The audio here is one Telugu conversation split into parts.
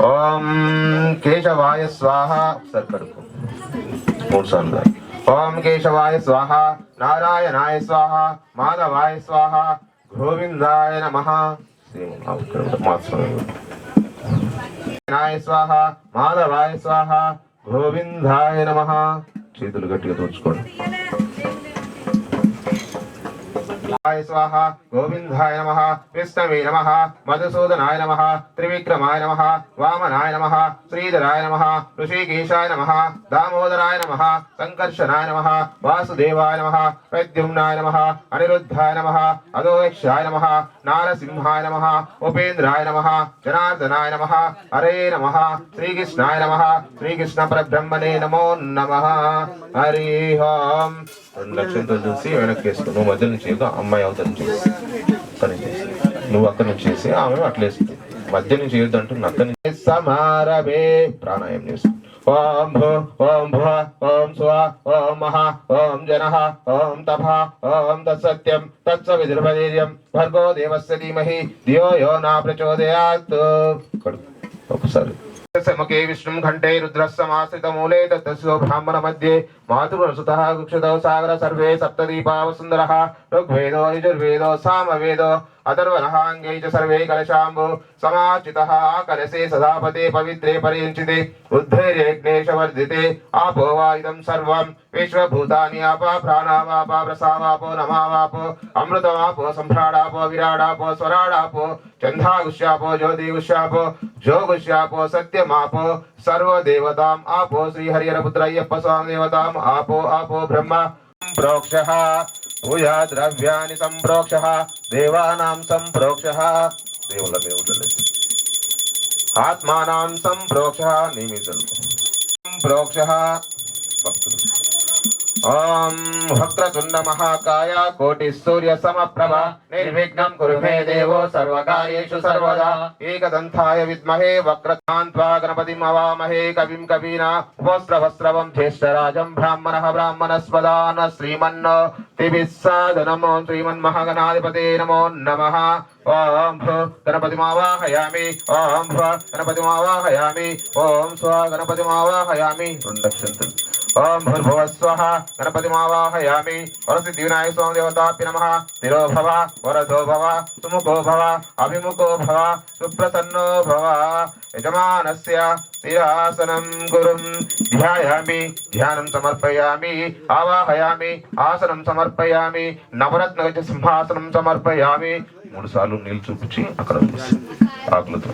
ఓం కేశవాయ స్వాహ సర్కడుకు 3 సార్లు. ఓం కేశవాయ స్వాహ, నారాయణాయ స్వాహ, మాధవాయ స్వాహ, గోవిందాయ నమః. నాయ స్వాహ, మాధవాయ స్వాహ, గోవిందాయ నమః. చేతులు గట్టిగా తోచుకోండి. स्वाहा गोविंदाय नमः, विष्णवे नमः, मधुसूदनाय नमः, त्रिविक्रमाय नमः, वामनाय नमः, श्रीधराय नमः, ऋषिकेशाय नमः, दामोदराय नमः, संकर्षणाय नमः, वासुदेवाय नमः, प्रद्युम्नाय नमः, अनिरुद्धाय नमः, अदोक्षाय नमः, नारसिंहाय नमः, उपेन्द्राय नमः, जनार्दनाय नमः, हरे नमः, श्रीकृष्णाय नमः, श्रीकृष्ण परब्रह्मणे नमो नमः. हरि ओम. 2 లక్షలతో చూసి వెనక్కి వేసుకో. నువ్వు మధ్య నుంచి అమ్మాయి అవతల నుంచి అక్కడి నుంచి నువ్వు అక్కడి నుంచి చేసి ఆమె అట్లా వేస్తుంది. మధ్య నుంచి చేయొద్దు అంటున్నా. అక్కడి నుంచి సమారభే ప్రాణాయామం చేసుకో. ఓం భూ ఓం భువ ఓం స్వ ఓం మహ ఓం జనః ఓం తపః ఓం తత్సత్యం తత్సవితుర్వరేర్యం భర్గో దేవస్య ధీమహి ధియో యో న ప్రచోదయాత్. ఒకసారి मुखे विष्णु घंटे रुद्रस्समाश्रित मूले तत्तस्यो ब्राह्मण मध्ये मातृसुतः गुक्षतौ सागर सर्वे सप्तदीपा वसुंधरः ऋग्वेदो यजुर्वेदो सामवेदो अथर्वणः अंगे च सर्वे कलशाम्बु समाचितः कलशे सदापते पवित्रे परियञ्चिते उद्धैर्यज्ञेशवर्धिते आपो वा इदं सर्वं विश्वभूतानि आपा प्राणावापा प्रसावापो नमावापो अमृतमापो सम्भ्राडापो विराडापो स्वराडापो चन्दागुष्यापो ज्योतिगुष्यापो जोगुष्यापो सत्यमापो सर्वदेवताम् आपो श्रीहरिहरपुत्रय्यप्प स्वामी देवताम् आपो आपो ब्रह्म प्रोक्षः भूया द्रव्याणि संप्रोक्षः देवानां संप्रोक्षः దేవుల దేవుడలే ఆత్మానాం సంప్రోక్షः నిమిషం సంప్రోక్షः భక్తులు. ఓం వక్రతుండ మహాకాయ కోటి సూర్య సమప్రభ నిర్విఘ్నం కురు మే దేవో సర్వకార్యేషు సర్వదా ఏకదంతాయ విద్మహే వక్రతాన్త్వా గణపతిం అవామహే కవిం కవీనా ఉపస్రవస్రవం జ్యేష్ఠరాజం బ్రాహ్మణః బ్రాహ్మణస్పదాన శ్రీమన్నో దివిస్సాదనం. ఓం శ్రీమన్మహాగణాధిపతే నమో నమః. ఓం భూ గణపతిమావాహయామి, ఓం భూ గణపతిమావాహయామి, ఓం స్వ గణపతిమావాహయామి. 2 లక్షలు. ओम भूर्भुवः स्वः गणपतिमावाहयामि. वरसिद्धि विनायक स्वामी देवताभ्यो नमः. स्थिरो भव वरदो भव सुमुखो भव अभिमुखो भव सुप्रसन्नो भव. यजमानस्य स्थिरासनं गुरुं ध्यायामि, ध्यानं समर्पयामि, आवाहयामि, आसनं समर्पयामि, नवरत्नगज सिंहासनं समर्पयामि. 3 సార్లు నీళ్ళు చూపించి అక్కడ ఆకులతో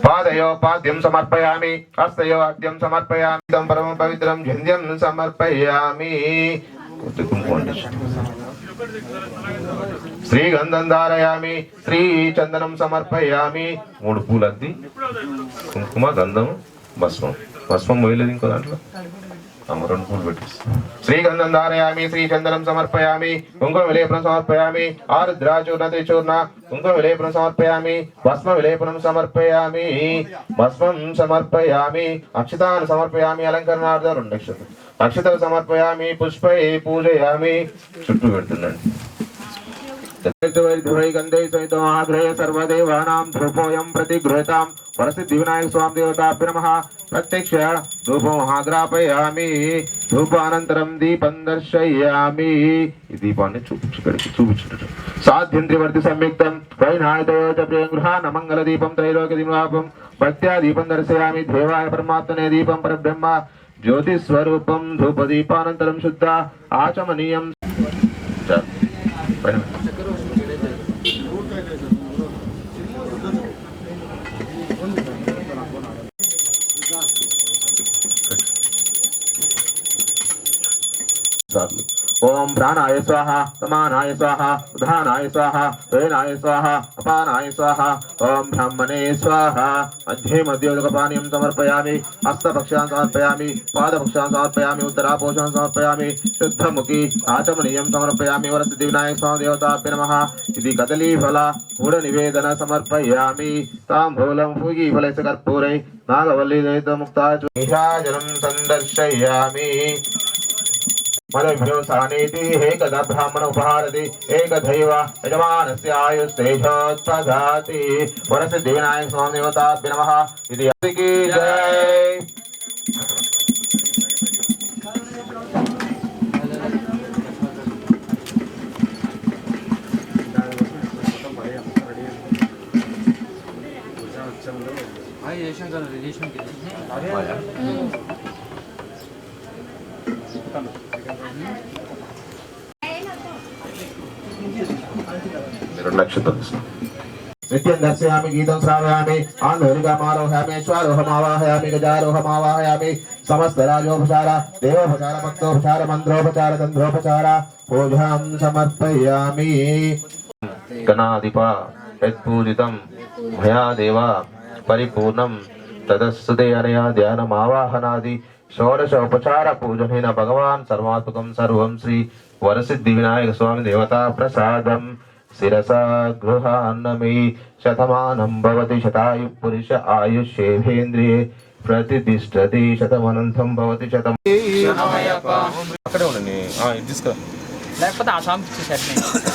पादयो पाद्यं समर्पयामि, हस्तयो अर्घ्यं समर्पयामि, तं परमं पवित्रं झंझं समर्पयामि. श्रीगंधं धारयामि, श्रीचंदनं समर्पयामि. 3 పూలద్ది కుంకుమ గంధం భస్మం. భస్మం పోయలేదు ఇంకో దాంట్లో 2 పూలు పెట్టేసి श्रीगंधं धारयामि, श्रीचंदनं समर्पयामि, कुंकुमविलेपनं समर्पयामि, आर्द्राचूर्ण त्रिचूर्ण कुंकुमविलेपनं समर्पयामि, भस्मविलेपनं समर्पयामि, भस्मं समर्पयामि, अक्षतान् समर्पयामि, अलंकरणार्थं 2 లక్షలు. अक्षतान् समर्पयामि, पुष्पै पूजयामि. చుట్టూ పెడుతున్నాను. गंधे सहित आग्रहे सर्वदेवानां धूपोऽयं प्रतिगृहीतां. वरसिद्धि विनायक स्वामी देवताभ्यो नमः. प्रत्यक्ष धूपमाग्रापयामि. धूपानन्तरं दीपं दर्शयामि. ఈ దీపాన్ని చూపించుట సాధ్యంత్రివర్తి సంయుక్తం వైనాయతయో చ ప్రియంగృహాన మంగళ దీపం త్రైలోక్య దీపం భక్త్యా దీపం దర్శయామి. దేవాయ పరమాత్మనే దీపం పరబ్రహ్మ జ్యోతిస్వరూపం. ధూపదీపానంతరం శుద్ధ ఆచమనీయం. ओम प्राणाय स्वाहा, समानाय स्वाहा, उदानाय स्वाहा, वेनाय स्वाहा, अपानाय स्वाहा. ओम ब्रह्मणे स्वाहा. मध्ये मध्योदकपानीयं समर्पयामि, हस्तपक्षान् समर्पयामि, पादपक्षान् समर्पयामि, उत्तरापोषान् समर्पयामि, शुद्धमुखी आचमनीयं समर्पयामि. वरसिद्धि विनायक स्वामी देवताभ्यो नमः. इति कदलीफल गुडनिवेदन समर्पयामि. ताम्बूलं फूगीफलस्य कर्पूरै नागवल्ली दयितमुक्ता नीराजनं सन्दर्शयामि. मदभ्यो सानीति एकदा ब्राह्मण उपहारति एकदैव यजमानस्य आयुस्तेजोत्पदाति वरसिद्धिविनायक स्वामी देवताभ्यो नमः इति की जय। नित्यं दर्शयामि गीतं श्रावयामि आंधोरिकामारोहयामि स्वारोहमावाहयामि गजारोहमावाहयामि समस्त राजोपचार देवोपचार भक्तोपचार मंत्रोपचार तंत्रोपचार पूजां समर्पयामि। गणाधिपा यत्पूजितं मया देवा परिपूर्णं तदस्तुते अनया ध्यानमावाहनादि षोडशोपचार पूजनेन भगवान् सर्वात्मकं सर्वं श्री वरसिद्धिविनायक स्वामी देवता प्रसादं शिरसा गृहान्नमे शतमानं भवति शतायु पुरुष आयुष्येवेन्द्रिये प्रतिष्ठति शतमनन्तं भवति शतं। అక్కడే ఉండండి ఇది తీసుకురా లేకపోతే ఆసాంకి ఇచ్చేసరికి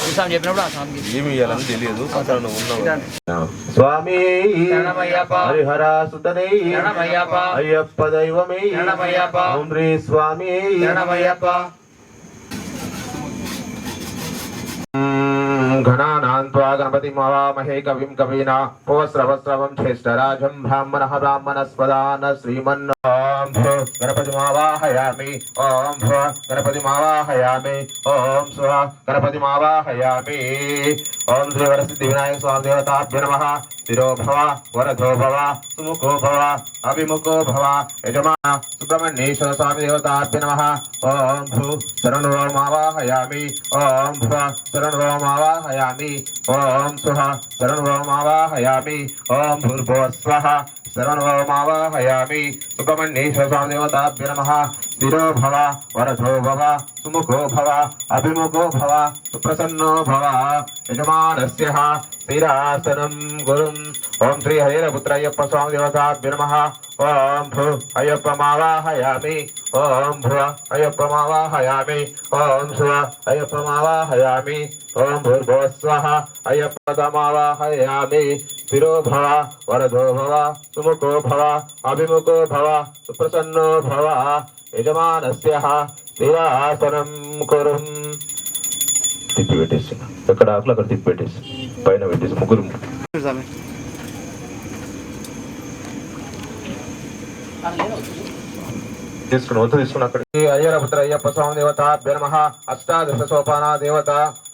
ఆసాం చెప్పినప్పుడు ఆసాంకి ఏమి ఇవ్వాలని తెలియదు అక్కడ ఉన్నావు స్వామి హరిహర సుతనే అయ్యప్ప దైవమే ఓం శ్రీ స్వామి घनानां त्वा गणपतिमवामहे कविं कवीना उपस्रवस्रवं ज्येष्ठराजं ब्राह्मणः ब्राह्मणस्पदान श्रीमन् ओं भो गणपतिमावाहयामि ओं भो गणपतिमावाहयामि ओं स्वः गणपतिमावाहयामि ओं श्री वरसिद्धिविनायक स्वामी देवताभ्यो नमः। स्थिरो भव वरदो भव सुमुखो भव अभिमुखो भव यजमान सुब्रह्मण्येश्वर स्वामी देवताभ्यो नमः। ओं भू शरणोमावाहयामि ओं भव शरणोमावाहयामि ओं स्वः शरणोमावाहयामि ओं भूर्भुवः स्वः शरणोमावाहयामि सुब्रह्मण्येश्वर स्वामी देवताभ्यो नमः। स्थिरो भव वरदो भव सुमुखो भव अभिमुखो भव सुप्रसन्नो भव यजमानस्य स्थिरासनं गुरुम्। ओं श्री हरिहरपुत्र अय्यप्प स्वामी देवताभ्यो नमः। ओं भू अय्यप्पमावाहयामि ओं भुव अय्यप्पमावाहयामि ओं सुव अय्यप्पमावाहयामि ओं भूर्भुवः स्वः अय्यप्पमावाहयामि। स्थिरो भव वरदो भव सुमुखो भव अभिमुखो भव सुप्रसन्नो भव यजमानस्य स्थिरासनं कुरुम्। తిప్పి పెట్టేసి ఎక్కడ ఆకులు అక్కడ తిప్పి పెట్టేసి పైన పెట్టేసి ముగ్గురు తీసుకుని వద్దు తీసుకుని అక్కడికి అయ్యరపుత్ర అయ్యప్ప స్వామి దేవతాభ్యో నమః। అష్టాదశ సోపాన దేవత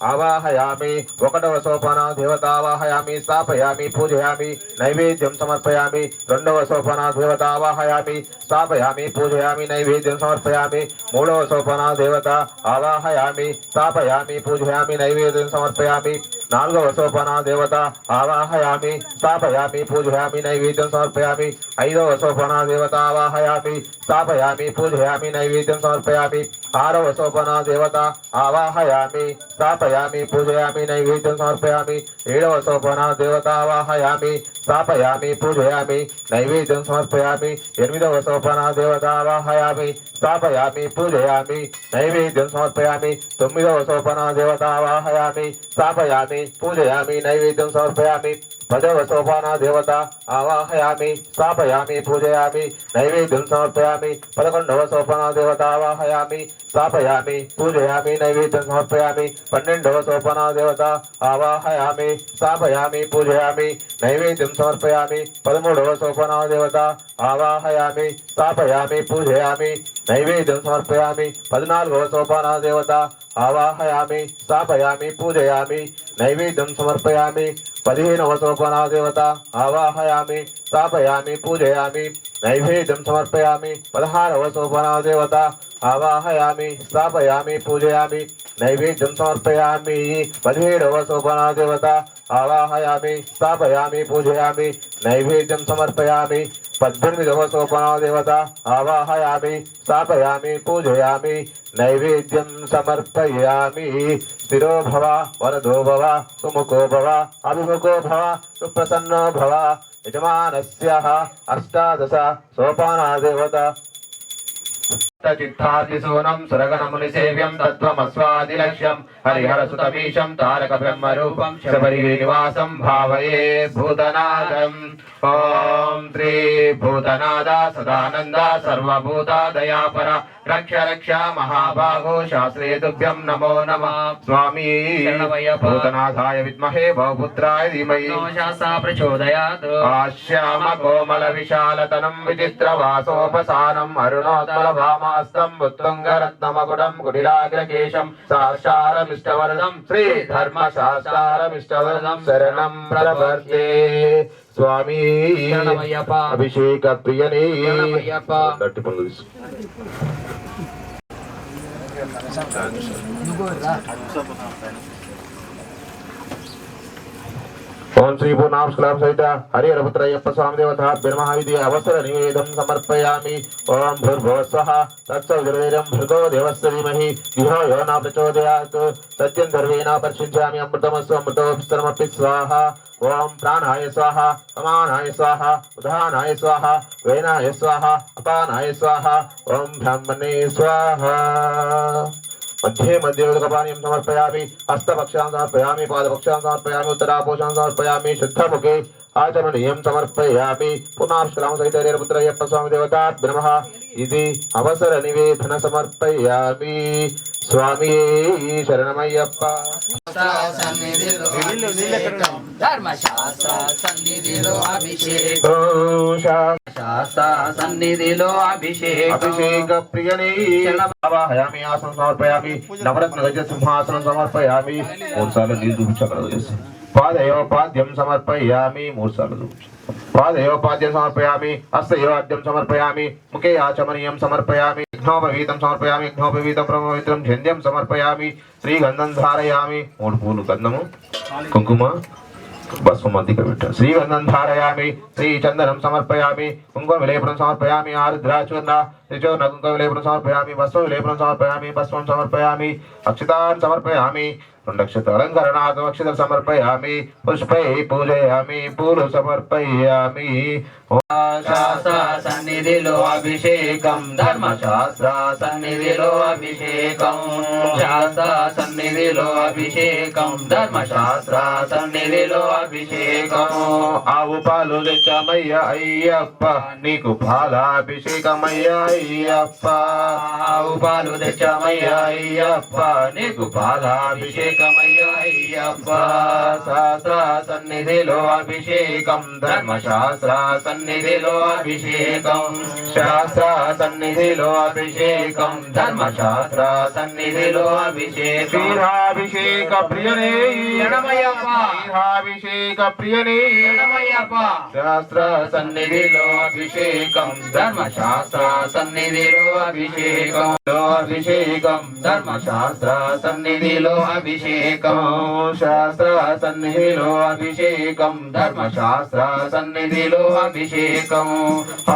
ఆవాహయామి ఒకటవ సోపాన దేవత ఆవాహయామి స్థాపయామి పూజయామి నైవేద్యం సమర్పయామి రెండవ సోపాన దేవత ఆవాహయామి స్థాపయామి పూజయామి నైవేద్యం సమర్పయామి మూడవ సోపాన దేవత ఆవాహయామి స్థాపయామి పూజయామి నైవేద్యం సమర్పయామి నాలుగవ సోపాన దేవత ఆవాహయామి స్థాపయామి పూజయామి నైవేద్యం సమర్పయామి ఐదవ సోపాన దేవత ఆవాహయామి స్థాపయామి పూజయామి నైవేద్యం సమర్పయామి ఆరవ సోపాన దేవత ఆవాహయామి స్థాపయామి పూజయామి నైవేద్యం సమర్పయామి ఏడవ సోపాన దేవత ఆవాహయామి స్థాపయామి పూజయామి నైవేద్యం సమర్పయామి ఎనిమిదవ సోపాన దేవత ఆవాహయామి స్థాపయామి పూజయామి నైవేద్యం సమర్పయామి తొమ్మిదవ సోపాన దేవత ఆవాహయామి స్థాపయామి పూజయామి నైవేద్యం సమర్పయామి పదవ సోపాన దేవత ఆవాహయామి స్థాపయామి పూజయామి నైవేద్యం సమర్పయామి పదకొండవ సోపాన దేవత ఆవాహయామి స్థాపయామి పూజయామి నైవేద్యం సమర్పయామి పన్నెండవ సోపాన దేవత ఆవాహయామి స్థాపయామి పూజయామి నైవేద్యం సమర్పయామి పదమూడవ సోపాన దేవత ఆవాహయామి స్థాపయామి పూజయామి నైవేద్యం సమర్పయామి పద్నాలుగవ సోపాన దేవత ఆవాహయామి స్థాపయామి పూజయామి నైవేద్యం సమర్పయామి పదిహేనవ సోపాన దేవత ఆవాహయామి స్థాపయామి పూజయామి నైవేద్యం సమర్పయామి పదహారవ సోపాన దేవత ఆవాహయామి స్థాపయామి పూజయామి నైవేద్యం సమర్పయామి పదిహేడవ సోపాన దేవత ఆవాహయామి స్థాపయామి పూజయామి నైవేద్యం సమర్పయామి పద్దెనిమిదవ సోపాన దేవత ఆవాహయామి స్థాపయామి పూజయామి నైవేద్యం సమర్పయామి స్థిరో భవ వరదో భవ సుముఖో భవ అభిముఖో భవ సుప్రసన్నో భవ యజమానస్య అష్టాదశ సోపాన దేవత చిత్తాదిశూనం సురగణమునిసేవ్యం తత్వమస్వాదిలక్ష్యం హరిహరసుతమీశం తారక బ్రహ్మరూపం శబరిగిరినివాసం భావయే భూతనాథం. ఓం శ్రీ భూతనాథ సదానంద సర్వభూత దయాపర రక్ష రక్ష మహాబాహో శాస్త్రే తుభ్యం నమో నమః. స్వామి భూతనాథాయ విద్మహే భవపుత్రాయ ధీమహి శాస్త్రా ప్రచోదయాత్. ఆశ్యామ కోమల విశాలతనం విచిత్రవాసోపసానం అరుణోత్పల భామాస్తం ఉత్తుంగరత్నమకుటం కుటిలాగ్రకేశం సాక్షారమిష్టవరదం శ్రీ ధర్మశాస్త్రారమిష్టవరదం శరణం ప్రపద్యే. స్వామి అభిషేక ప్రియనే గట్టి పనులు తీసు. ఓం శ్రీ పూర్ణాంశకలం సహిత హరిహరపుత్రయ్యప్ప స్వామి దేవతాభ్యర్మహావిధి అవసర నివేదం సమర్పయామి. ఓం భూర్భువస్వః తత్సవితుర్వీర్యం భృగో దేవస్య ధీమహి ధియో యో న ప్రచోదయాత్. సత్యం సర్వేణ పరిశుద్ధ్యామి అమృతమస్సు అమృతోపస్తరమపి స్వాహ. ఓం ప్రాణాయ స్వాహ సమానాయ స్వాహ ఉదానాయ స్వాహ వేనాయ స్వాహ అపానాయ స్వాహ. ఓం బ్రహ్మణే స్వాహ. मध्ये मध्ये उदकपानीयं समर्पयामि. हस्तपक्षां समर्पयामि. पादपक्षां समर्पयामि. उत्तरापोषां समर्पयामि. शुद्धमुखे आचमनीयं समर्पयामि. पुनः सहित हरिहरपुत्रय्यप्प स्वामी देवताभ्यो नमः इति अवसर निवेदन समर्पयामि. स्वामी शरणमయ్యప్ప. ధర్మశాస్త్ర సన్నిధిలో అభిషేకం. శాస్త్ర సన్నిధిలో అభిషేకం. అభిషేక ప్రియనే ఆవాహయామి. ఆసనం సమర్పయామి. నవరత్న గజ సింహాసనం సమర్పయామి. 3 సార్లు నీళ్ళు చూపించగలదు. పాదయోపాద్యం సమర్పయామి. 3 సార్లు చూపించు. పాదయోపాద్యం సమర్పయామి. హస్తయోపాద్యం సమర్పయామి. ముఖే ఆచమనీయం సమర్పయామి. ఘ్నోపవీతం సమర్పయామి. ఘ్నోపవీతం పవిత్రం ఝండ్యం సమర్పయామి. శ్రీగంధం ధారయామి. 3 పూలు గంధము కుంకుమ భస్మం అధిక పెట్ట. శ్రీగంధం ధారయామి. శ్రీచందనం సమర్పయామి. కుంకుమ విలేపనం సమర్పయామి. ఆరుద్రాచూర్ణ త్రిచూర్ణ కుంకుమ విలేపనం సమర్పయామి. భస్మ విలేపనం సమర్పయామి. భస్మం సమర్పయామి. అక్షతాన్ సమర్పయామి. 2 అక్షత అలంకరణార్థం అక్షతలు సమర్పయామి. పుష్పై పూజయామి. పూలు సమర్పయామి. శాస్త్ర సన్నిధిలో అభిషేకం. ధర్మశాస్త్ర సన్నిధిలో అభిషేకం. శాస్త్ర సన్నిధిలో అభిషేకం. ధర్మశాస్త్ర సన్నిధిలో అభిషేకం. ఆవు పాలు తెచ్చామయ్య అయ్యప్ప నీకు పాలాభిషేకమయ్య అయ్యప్ప. ఆవు పాలు తెచ్చామయ్య అయ్యప్ప నీకు పాలాభిషేకమయ్య అయ్యప్ప. శాస్త్ర సన్నిధిలో అభిషేకం. ధర్మశాస్త్ర సన్నిధిలో అభిషేకం. శాస్త్ర సన్నిధిలో అభిషేకం. ధర్మశాస్త్ర సన్నిధిలో అభిషేకం. శ్రీరాభిషేక ప్రియనే శరణమయ్యప్ప. శ్రీరాభిషేక ప్రియనే శరణమయ్యప్ప. శాస్త్ర సన్నిధిలో అభిషేకం. ధర్మశాస్త్ర సన్నిధిలో అభిషేకం. అభిషేకం. ధర్మశాస్త్ర సన్నిధిలో అభిషేకం. శాస్త్ర సన్నిధిలో అభిషేకం. ధర్మశాస్త్ర సన్నిధిలో అభిషేకం.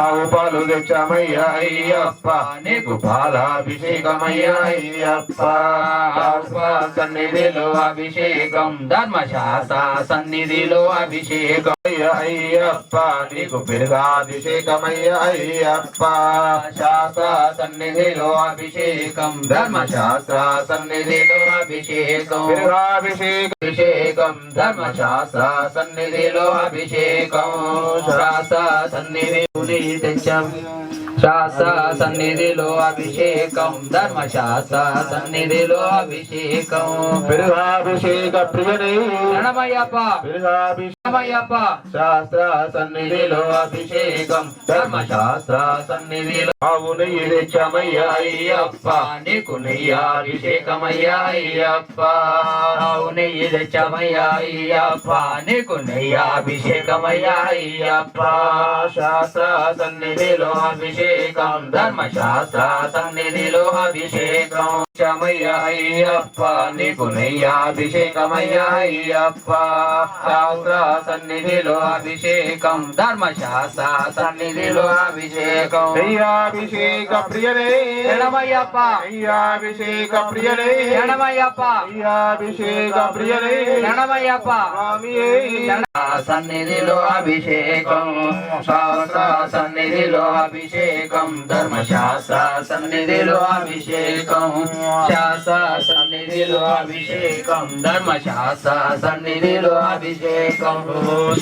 ఆవు పాలు తెచ్చామయ్య అయ్యప్ప నీకు పాలాభిషేకమయ్య అయ్యప్ప. సన్నిధిలో అభిషేకం. ధర్మశాస్త్ర సన్నిధిలో అభిషేకం. అయ్యప్ప నీకు పెరుగాభిషేకమయ్య అయ్యప్ప. శాస్త్ర సన్నిధిలో అభిషేకం. ధర్మశాస్త్ర సన్నిధిలో అభిషేకం. అభిషేకం. ధర్మశాస్త్ర సన్నిధిలో అభిషేకం. శాస్త్ర సన్నిధి తెచ్చాం. శాస్త్ర సన్నిధిలో అభిషేకం. ధర్మశాస్త్ర సన్నిధిలో అభిషేకం. పెరుగాభిషేక ప్రియనే శరణమయ్యప్ప. శరణమయ్యప్ప. శాస్త్ర సన్నిధిలో అభిషేకం. ధర్మశాస్త్ర సన్నిధిలో ఆవు నెయ్యి తెచ్చామయ్య అయ్యప్ప నీకు నెయ్యాభిషేకమయ్య అయ్యప్ప. ఆవు నెయ్యి తెచ్చామయ్య అయ్యప్ప నీకు నెయ్యాభిషేకమయ్య అయ్యప్ప. శాస్త్ర సన్నిధిలో అభిషేకం. ధర్మశాస్త్ర సన్నిధిలో అభిషేకం. చమయ్య అయ్యప్ప నీకు నెయ్యాభిషేకమయ్య అయ్యప్ప శాస్త్ర సన్నిధిలో అభిషేకం ధర్మశాస్త్ర సన్నిధిలో అభిషేకం నెయ్యాభిషేక ప్రియనే శరణమయ్యప్ప నెయ్యాభిషేక ప్రియనే శరణమయ్యప్ప నెయ్యాభిషేక ప్రియనే శరణమయ్యప్ప స్వామియే సన్నిధిలో అభిషేకం శాస్త్ర సన్నిధిలో అభిషేకం ధర్మశాస్త్ర సన్నిధిలో అభిషేకం శాస్త్ర సన్నిధిలో అభిషేకం ధర్మశాస్త్ర సన్నిధిలో అభిషేకం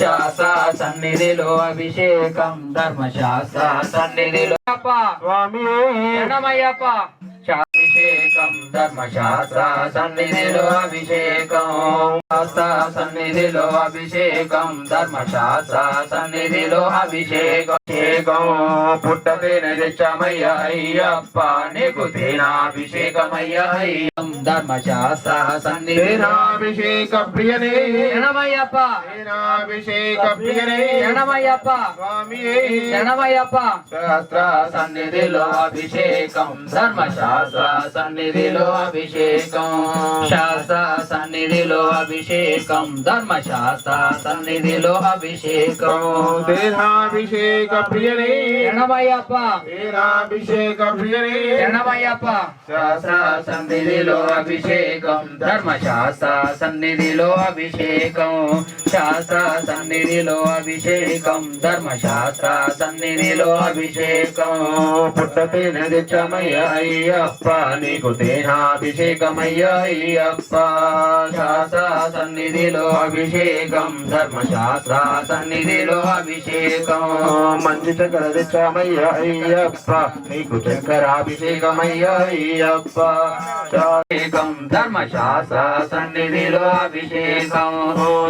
శాస్త్ర సన్నిధిలో అభిషేకం ధర్మశాస్త్ర సన్నిధిలో స్వామియే శరణమయ్యప్ప అభిషేకం ధర్మశాస్త్ర సన్నిధిలో అభిషేకం శాస్త్ర సన్నిధిలో అభిషేకం ధర్మశాస్త్ర సన్నిధిలో అభిషేకం పుట్టతేనె తెచ్చమయ్య అయ్యప్ప నీకు తేనాభిషేకమయ్య అయ్యం ధర్మశాస్త్ర సన్నిధిలో తేనాభిషేక ప్రియనే శరణమయ్యప్ప తేనాభిషేక ప్రియనే శరణమయ్యప్ప స్వామియే శరణమయ్యప్ప శాస్త్ర సన్నిధిలో అభిషేకం ధర్మశాస్త్ర సన్నిధిలో అభిషేకం శాస్త్ర సన్నిధిలో అభిషేకం ధర్మశాస్త్ర సన్నిధిలో అభిషేకం తేనాభిషేక ప్రియనే శరణమయ్యప్ప తేనాభిషేక ప్రియనే శరణమయ్యప్ప శాస్త్ర సన్నిధిలో అభిషేకం ధర్మశాస్త్ర సన్నిధిలో అభిషేకం శాస్త్ర సన్నిధిలో అభిషేకం ధర్మశాస్త్ర సన్నిధిలో అభిషేకం పుట్టతేనె తెచ్చమయ్య అయ్యప్ప నీకు తేనాభిషేకమయ్య అయ్యప్ప శాస్త్ర సన్నిధిలో అభిషేకం ధర్మశాస్త్ర సన్నిధిలో అభిషేకం మంచి చక్ర తెచ్చమయ్య అయ్యప్ప నీకు చక్రాభిషేకమయ్య అయ్యప్ప అభిషేకం ధర్మశాస్త్ర సన్నిధిలో అభిషేకం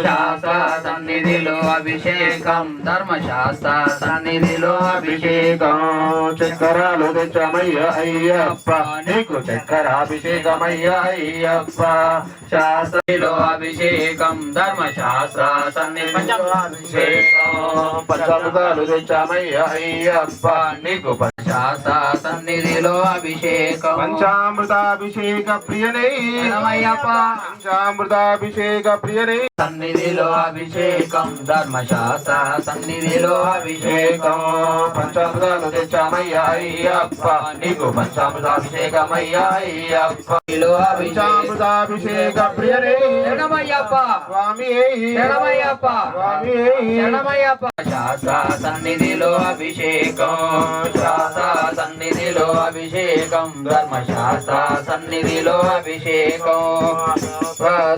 శాస్త్ర సన్నిధిలో అభిషేకం ధర్మశాస్త్ర సన్నిధిలో అభిషేకం చక్రాలు తెచ్చమయ్య అయ్యప్ప నీకు చక్రాభిషేకమయ్య అయ్యప్ప శాస్త్రలో అభిషేకం ధర్మశాస్త్ర సన్నిధిలో అభిషేకం పంచామృతాలు తెచ్చమయ్య అయ్యప్ప నీకు శాస్త్ర సన్నిధిలో అభిషేకం పంచామృతాభిషేక ప్రియనే శరణమయ్యప్ప పంచామృతాభిషేక ప్రియనే సన్నిధిలో అభిషేకం ధర్మశాస్త్ర సన్నిధిలో అభిషేకం పంచామృతాలు తెచ్చమయ్య అయ్యప్ప నీకు పంచామృతాభిషేకమయ్య అయ్యప్ప పంచామృతాభిషేక ప్రియనే శరణమయ్యప్ప స్వామియే శరణమయ్యప్ప స్వామియే శరణమయ్యప్ప శాస్త్ర సన్నిధిలో అభిషేకం శాస్త్ర సన్నిధిలో అభిషేకం ధర్మశాస్త్ర సన్నిధిలో అభిషేకం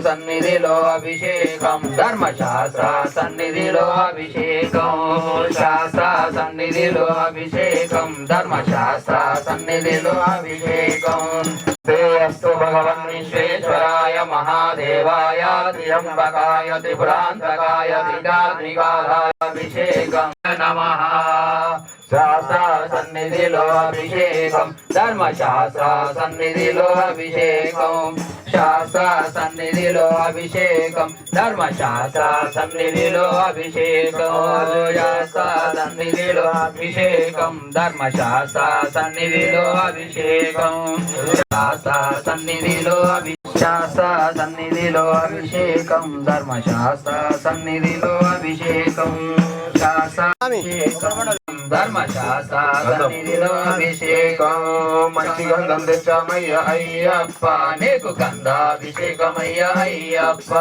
సన్నిధిలో అభిషేకం ధర్మశాస్త్ర సన్నిధిలో అభిషేకం శాస్త్ర సన్నిధిలో అభిషేకం ధర్మశాస్త్ర సన్నిధిలో అభిషేకం అస్తు భగవన్ విశ్వేశ్వరాయ మహాదేవాయ త్ర్యంబకాయ త్రిపురాంతకాయ త్రికాగ్నికాయ అభిషేకం నమః శాస్త్ర సన్నిధిలో అభిషేకం ధర్మశాస్త్ర సన్నిధిలో అభిషేకం శాస్త్ర సన్నిధిలో అభిషేకం ధర్మశాస్త్ర సన్నిధిలో అభిషేకం శాస్త్ర సన్నిధిలో అభిషేకం ధర్మశాస్త్ర సన్నిధిలో అభిషేకం శాస్త్ర సన్నిధిలో శాస్త్ర సన్నిధిలో అభిషేకం ధర్మశాస్త్ర సన్నిధిలో అభిషేకం శాస్త్ర ధర్మశాస్త్ర సన్నిధిలో అభిషేకం మంచి గంధం తెచ్చామయ్య అయ్యప్ప నీకు గంధాభిషేకమయ్య అయ్యప్ప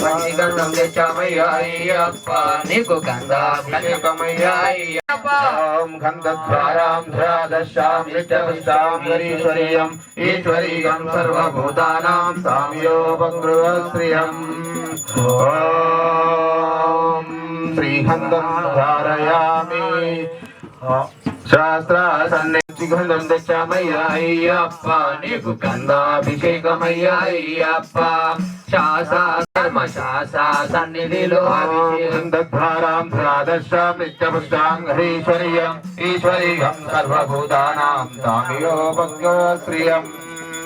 మంచి గంధం తెచ్చామయ్య అయ్యప్ప నీకు గంధాభిషేకమయ్య అయ్యప్ప ఓం గంధద్వారాం ధ్రాదశాం నిత్యవిష్టాం హరీశ్వర్యం ఈశ్వరీయం సర్వభూతానాం సామ్యోపగృహశ్రియం ఓం శ్రీగంధం ధారయామి శాస్త్ర సన్నిధి గంధం తెచ్చామయ్య అయ్యప్ప నీకు గంధాభిషేకమయ్య అయ్యప్ప శాస్త్ర ధర్మశాస్త్ర సన్నిధిలో అభిషేకం గంధద్వారాం ధ్రాదశాం నిత్యవిష్టాం హరీశ్వర్యం ఈశ్వరీయం సర్వభూతానాం సామ్యోపగృహశ్రియం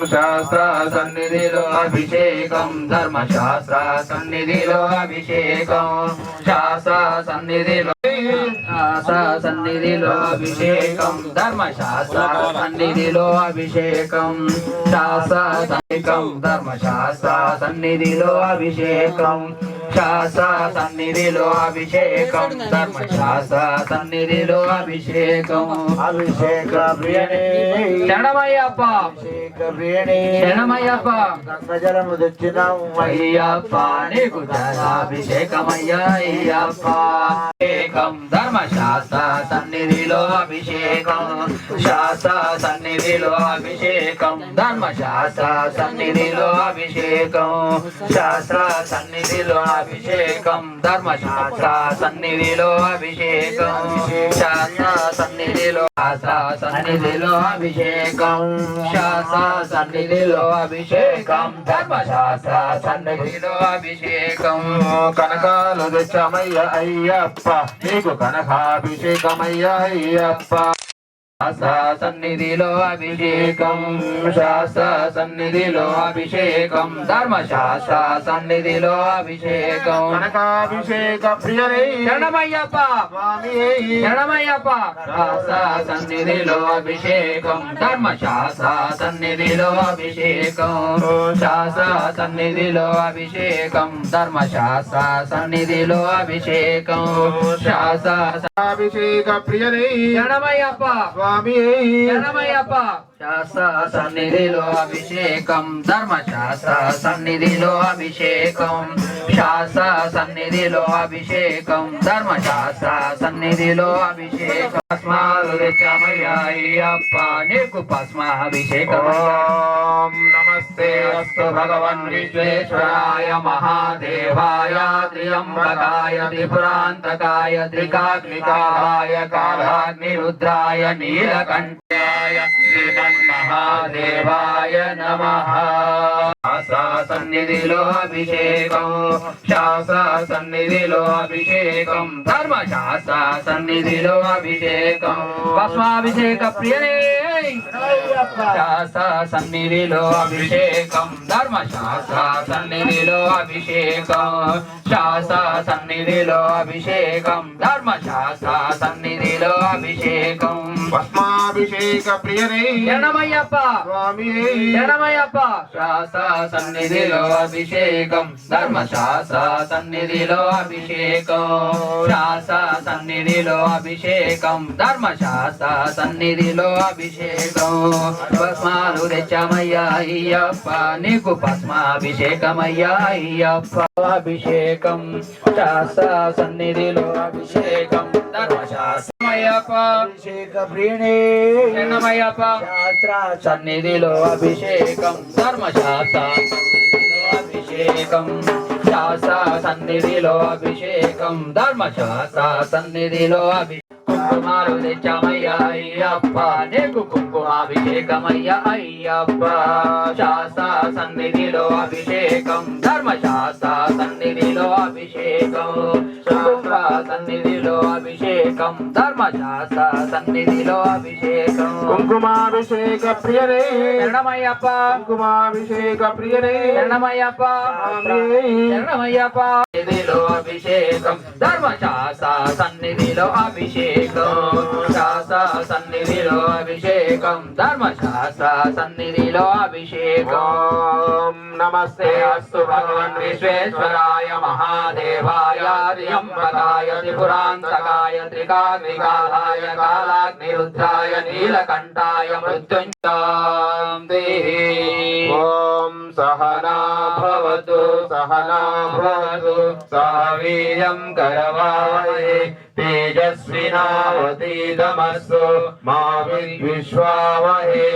శాస్త్ర సన్నిధిలో అభిషేకం ధర్మశాస్త్ర సన్నిధిలో అభిషేకం శాస్త్ర సన్నిధిలో శాస్త్ర సన్నిధిలో అభిషేకం ధర్మశాస్త్ర సన్నిధిలో అభిషేకం శాస్త్ర ధర్మశాస్త్ర సన్నిధిలో అభిషేకం శాస్త్ర సన్నిధిలో అభిషేకం ధర్మశాస్త్ర సన్నిధిలో అభిషేకం అభిషేక ప్రియనే శరణమయ్యప్ప అభిషేక ప్రియనే శరణమయ్యప్ప గంగజలము తెచ్చినాము అయ్యప్ప నీకు జలాభిషేకమయ్యా అయ్యప్ప అభిషేకం ధర్మశాస్త్ర సన్నిధిలో అభిషేకం శాస్త్ర సన్నిధిలో అభిషేకం ధర్మశాస్త్ర సన్నిధిలో అభిషేకం శాస్త్ర సన్నిధిలో అభిషేకం ధర్మశాస్త్ర సన్నిధిలో అభిషేకం శాస్త్ర సన్నిధిలో సన్నిధిలో అభిషేకం శాస్త్ర సన్నిధిలో అభిషేకం ధర్మశాస్త్ర సన్నిధిలో అభిషేకం కనకాలు తెచ్చమయ్య అయ్యప్ప నీకు కనకాభిషేకమయ్య అయ్యప్ప శాస్త్ర సన్నిధిలో అభిషేకం శాస్త్ర సన్నిధిలో అభిషేకం ధర్మశాస్త్ర సన్నిధిలో అభిషేకం కనకాభిషేక ప్రియనే శరణమయ్యప్ప స్వామి శరణమయ్యప్ప శాస్త్ర సన్నిధిలో అభిషేకం ధర్మశాస్త్ర సన్నిధిలో అభిషేకం శాస్త్ర సన్నిధిలో అభిషేకం ధర్మశాస్త్ర సన్నిధిలో అభిషేకం శాస్త్ర అభిషేక ప్రియనే శరణమయ్యప్ప స్వామి శరణమయ్యప్ప శాస్త్ర సన్నిధిలో అభిషేకం ధర్మశాస్త్ర సన్నిధిలో అభిషేకం శాస్త్ర సన్నిధిలో అభిషేకం ధర్మశాస్త్ర సన్నిధిలో అభిషేకం భస్మాలు తెచ్చామయ్యా అయ్యప్ప నీకు భస్మాభిషేకం ఓం నమస్తే అస్తు భగవన్ విశ్వేశ్వరాయ మహాదేవాయ త్ర్యంబకాయ త్రిపురాంతకాయ త్రికాగ్నికాయ కాలాగ్నిరుద్రాయ నీలకంఠాయ మహాదేవాయ నమః శాస్త్ర సన్నిధిలో అభిషేకం శాస్త్ర సన్నిధిలో అభిషేకం ధర్మశాస్త్ర సన్నిధిలో అభిషేకం భస్మాభిషేక ప్రియనే శాస్త్ర సన్నిధిలో అభిషేకం ధర్మశాస్త్ర సన్నిధిలో అభిషేకం శాస్త్ర సన్నిధిలో అభిషేకం ధర్మశాస్త్ర సన్నిధిలో అభిషేకం భస్మాభిషేక ప్రియనే శరణమయ్యప్ప స్వామి శరణమయ్యప్ప శాస్త్ర సన్నిధిలో అభిషేకం ధర్మశాస్త్ర సన్నిధిలో అభిషేకం శాస్త్ర సన్నిధిలో అభిషేకం ధర్మశాస్త్ర సన్నిధిలో అభిషేకం భస్మాలు తెచ్చామయ్యా అయ్యప్ప నీకు భస్మాభిషేకమయ్యా అయ్యప్ప అభిషేకం శాస్త్ర సన్నిధిలో అభిషేకం ధర్మశాస్త్రమయ్యప్ప అభిషేక ప్రియనే శరణమయ్యప్ప శాస్త్ర సన్నిధిలో అభిషేకం ధర్మశాస్త్ర సన్నిధిలో అభిషేకం శాస్త్ర సన్నిధిలో అభిషేకం ధర్మశాస్త్ర సన్నిధిలో కుంకుమాలు తెచ్చామయ్యా అయ్యప్ప నీకు కుంకుమాభిషేకమయ్యా అయ్యప్ప శాస్త్ర సన్నిధిలో అభిషేకం ధర్మశాస్త్ర సన్నిధిలో అభిషేకం శాస్త్ర సన్నిధిలో అభిషేకం ధర్మశాస్త్ర సన్నిధిలో అభిషేకం కుంకుమాభిషేక ప్రియనే శరణమయ్యప్ప కుంకుమాభిషేక ప్రియనే శరణమయ్యప్ప శరణమయ్యప్ప సన్నిధిలో అభిషేకం ధర్మశాస్త్ర సన్నిధిలో అభిషేకం శాస్త్ర సన్నిధిలో అభిషేకం ధర్మశాస్త్ర సన్నిధిలో అభిషేకం ఓం నమస్తే అస్తు భగవన్ విశ్వేశ్వరాయ మహాదేవాయ త్ర్యంబకాయ త్రిపురాంతకాయ త్రికాగ్నికాలాయ కాలాగ్నిరుద్రాయ నీలకంఠాయ మృత్యుంజయ ఓం సహనా భవతు సహనా భవతు సహ వీర్యం కరవావహై తేజస్వినావతీతమస్తు మా విద్విశ్వావహే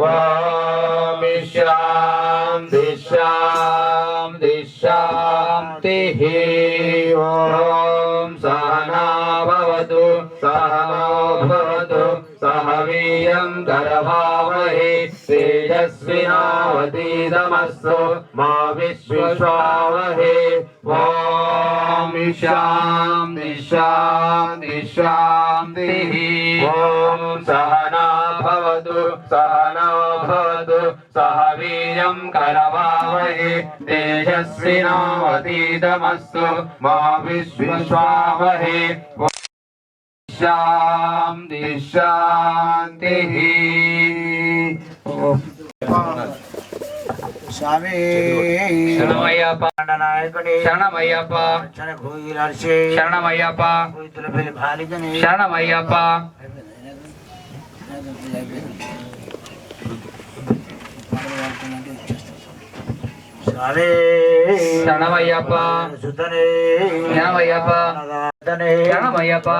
ఓం శాంతి శాంతి శాంతి ఓం సహనా భవతు సహనో భవతు సహ వీర్యం కరవావహై తేజస్వినావతీతమస్తు మా విశ్వావహే ఓం శాంతి శాంతి శాంతి ఓం సహనా భవతు సహనో భవతు సహ వీర్యం కరవావహై తేజస్వినావతీతమస్తు మా విశ్వావహే శాంతి శాంతి. స్వామి శరణమయ్యప్ప నాయకుడి శరణమయ్యప్ప శరణమయ్యప్ప శరణమయ్యప్ప శరణమయ్యప్ప స్వామి శరణమయ్యప్ప సుతనే శరణమయ్యప్ప శరణమయ్యప్ప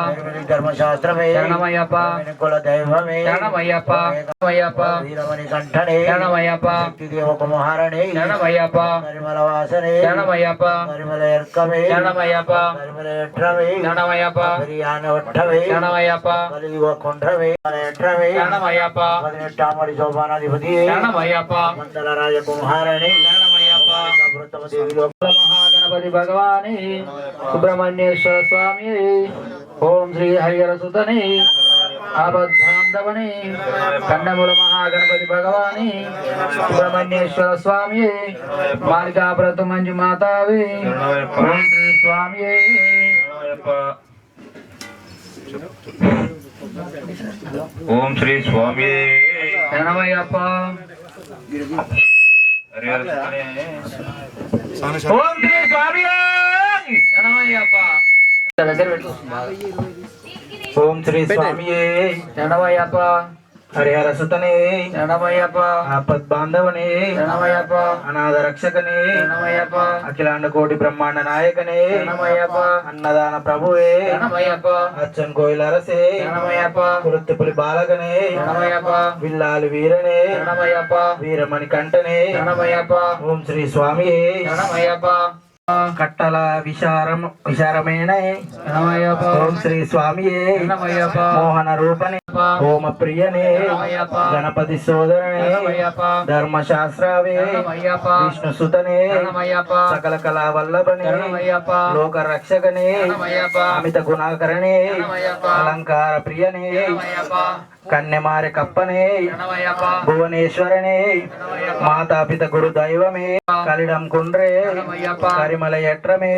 ధర్మశాస్త్రమే శరణమయ్యప్ప కుల దైవమే శరణమయ్యప్ప శరణమయ్యప్ప వీరమణి కంఠనే శరణమయ్యప్ప శక్తిదేవ కుమారణే శరణమయ్యప్ప పరిమళ వాసనే శరణమయ్యప్ప పరిమళ ఎర్కమే శరణమయ్యప్ప పరిమళ ఎట్రమే శరణమయ్యప్ప బిర్యాన ఒట్టమే శరణమయ్యప్ప కలియుగ కుండ్రమే ఎట్రమే శరణమయ్యప్ప 18 శోభానాధిపతి శరణమయ్యప్ప మండల రాజకుమారణి శరణమయ్యప్ప దేవిలో మహాగణపతి భగవాని సుబ్రహ్మణ్యేశ్వర స్వామి ఓం శ్రీ హరిహర సుతని ఆపద్బాంధవని కన్నముల మహాగణపతి భగవాని సుబ్రహ్మణ్యేశ్వర స్వామి మాలికాప్రతు మంజు మాతావి ఓం శ్రీ స్వామి ఓం శ్రీ స్వామి శరణమయ్యప్ప ఓం శ్రీ స్వామి శరణమయ్యప్ప ఓం శ్రీ స్వామి శరణమయ్యప్ప హరిహర సుతనే శరణమయ్యప్ప ఆపద్ బాంధవనే శరణమయ్యప్ప అనాథ రక్షకనే శరణమయ్యప్ప అఖిలాండ కోటి బ్రహ్మాండ నాయకనే శరణమయ్యప్ప అన్నదాన ప్రభువే శరణమయ్యప్ప అచ్చన్ కోయిల అరసే శరణమయ్యప్ప కురుత్తిపులి బాలకనే శరణమయ్యప్ప విల్లాలు వీరనే శరణమయ్యప్ప వీరమణి కంఠనే శరణమయ్యప్ప ఓం శ్రీ స్వామి శరణమయ్యప్ప కట్టల విశారమైన శరణమయ్యప్ప ఓం శ్రీ స్వామి శరణమయ్యప్ప మోహన రూపనే హోమ ప్రియనే శరణమయ్యప్ప గణపతి సోదరనే శరణమయ్యప్ప ధర్మశాస్త్రావే శరణమయ్యప్ప విష్ణు సుతనే శరణమయ్యప్ప సకల కళా వల్లభనే శరణమయ్యప్ప లోక రక్షకనే శరణమయ్యప్ప అమిత గుణాకరణే శరణమయ్యప్ప అలంకార ప్రియనే శరణమయ్యప్ప కన్యమారి కప్పనే శరణమయ్యప్ప భువనేశ్వరనే మాతాపిత గురు దైవమే కలిడం కుండ్రే శరణమయ్యప్ప కరిమల ఎట్రమే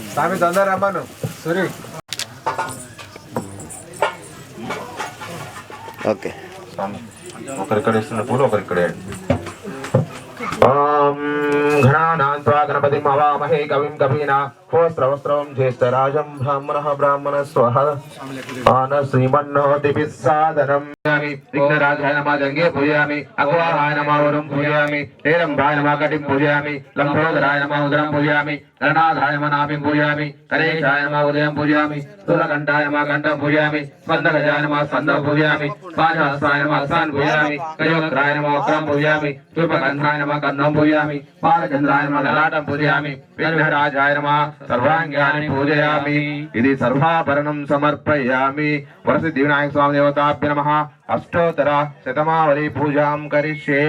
స్వామి తొందర రమ్మను సూరి ఓకే ఒకరిక్కడ ఇస్తున్న పూలు ఒకరిక్కడే ఓం గణానాన్త్వా గణపతిం అవామహే కవిం కవీనా వస్త్రవస్త్రం జ్యేష్ఠరాజం బ్రాహ్మణః బ్రాహ్మణస్వః ఆన శ్రీమన్నోతిభిः సాదనం విఘ్నరాజాయ నమః గంగే పూజయామి అగ్వాహాయ నమః వరుం పూజయామి హేరంభాయ నమః కటిం పూజయామి లంబోదరాయ నమః ఉదరం పూజయామి గణనాథాయ నమః నాభిం పూజయామి గణేశాయ నమః ఉదయం పూజయామి స్థూలకంఠాయ నమః కంఠం పూజయామి స్కందగజాయ నమః స్కందం పూజయామి పాశహస్రాయ నమః హస్తాన్ పూజయామి గజవక్రాయ నమః వక్రం పూజయామి శూర్పకంఠాయ నమః కంఠం పూజయామి బాలచంద్రాయ నమః లలాటం పూజయామి విఘ్నరాజాయ నమః సర్వాంగాని పూజయామి ఇది సర్వాభరణం సమర్పయామి వరసిద్ధి వినాయక స్వామి దేవతాభ్య నమః అష్టోత్తర శతమావళి పూజాం కరిష్యే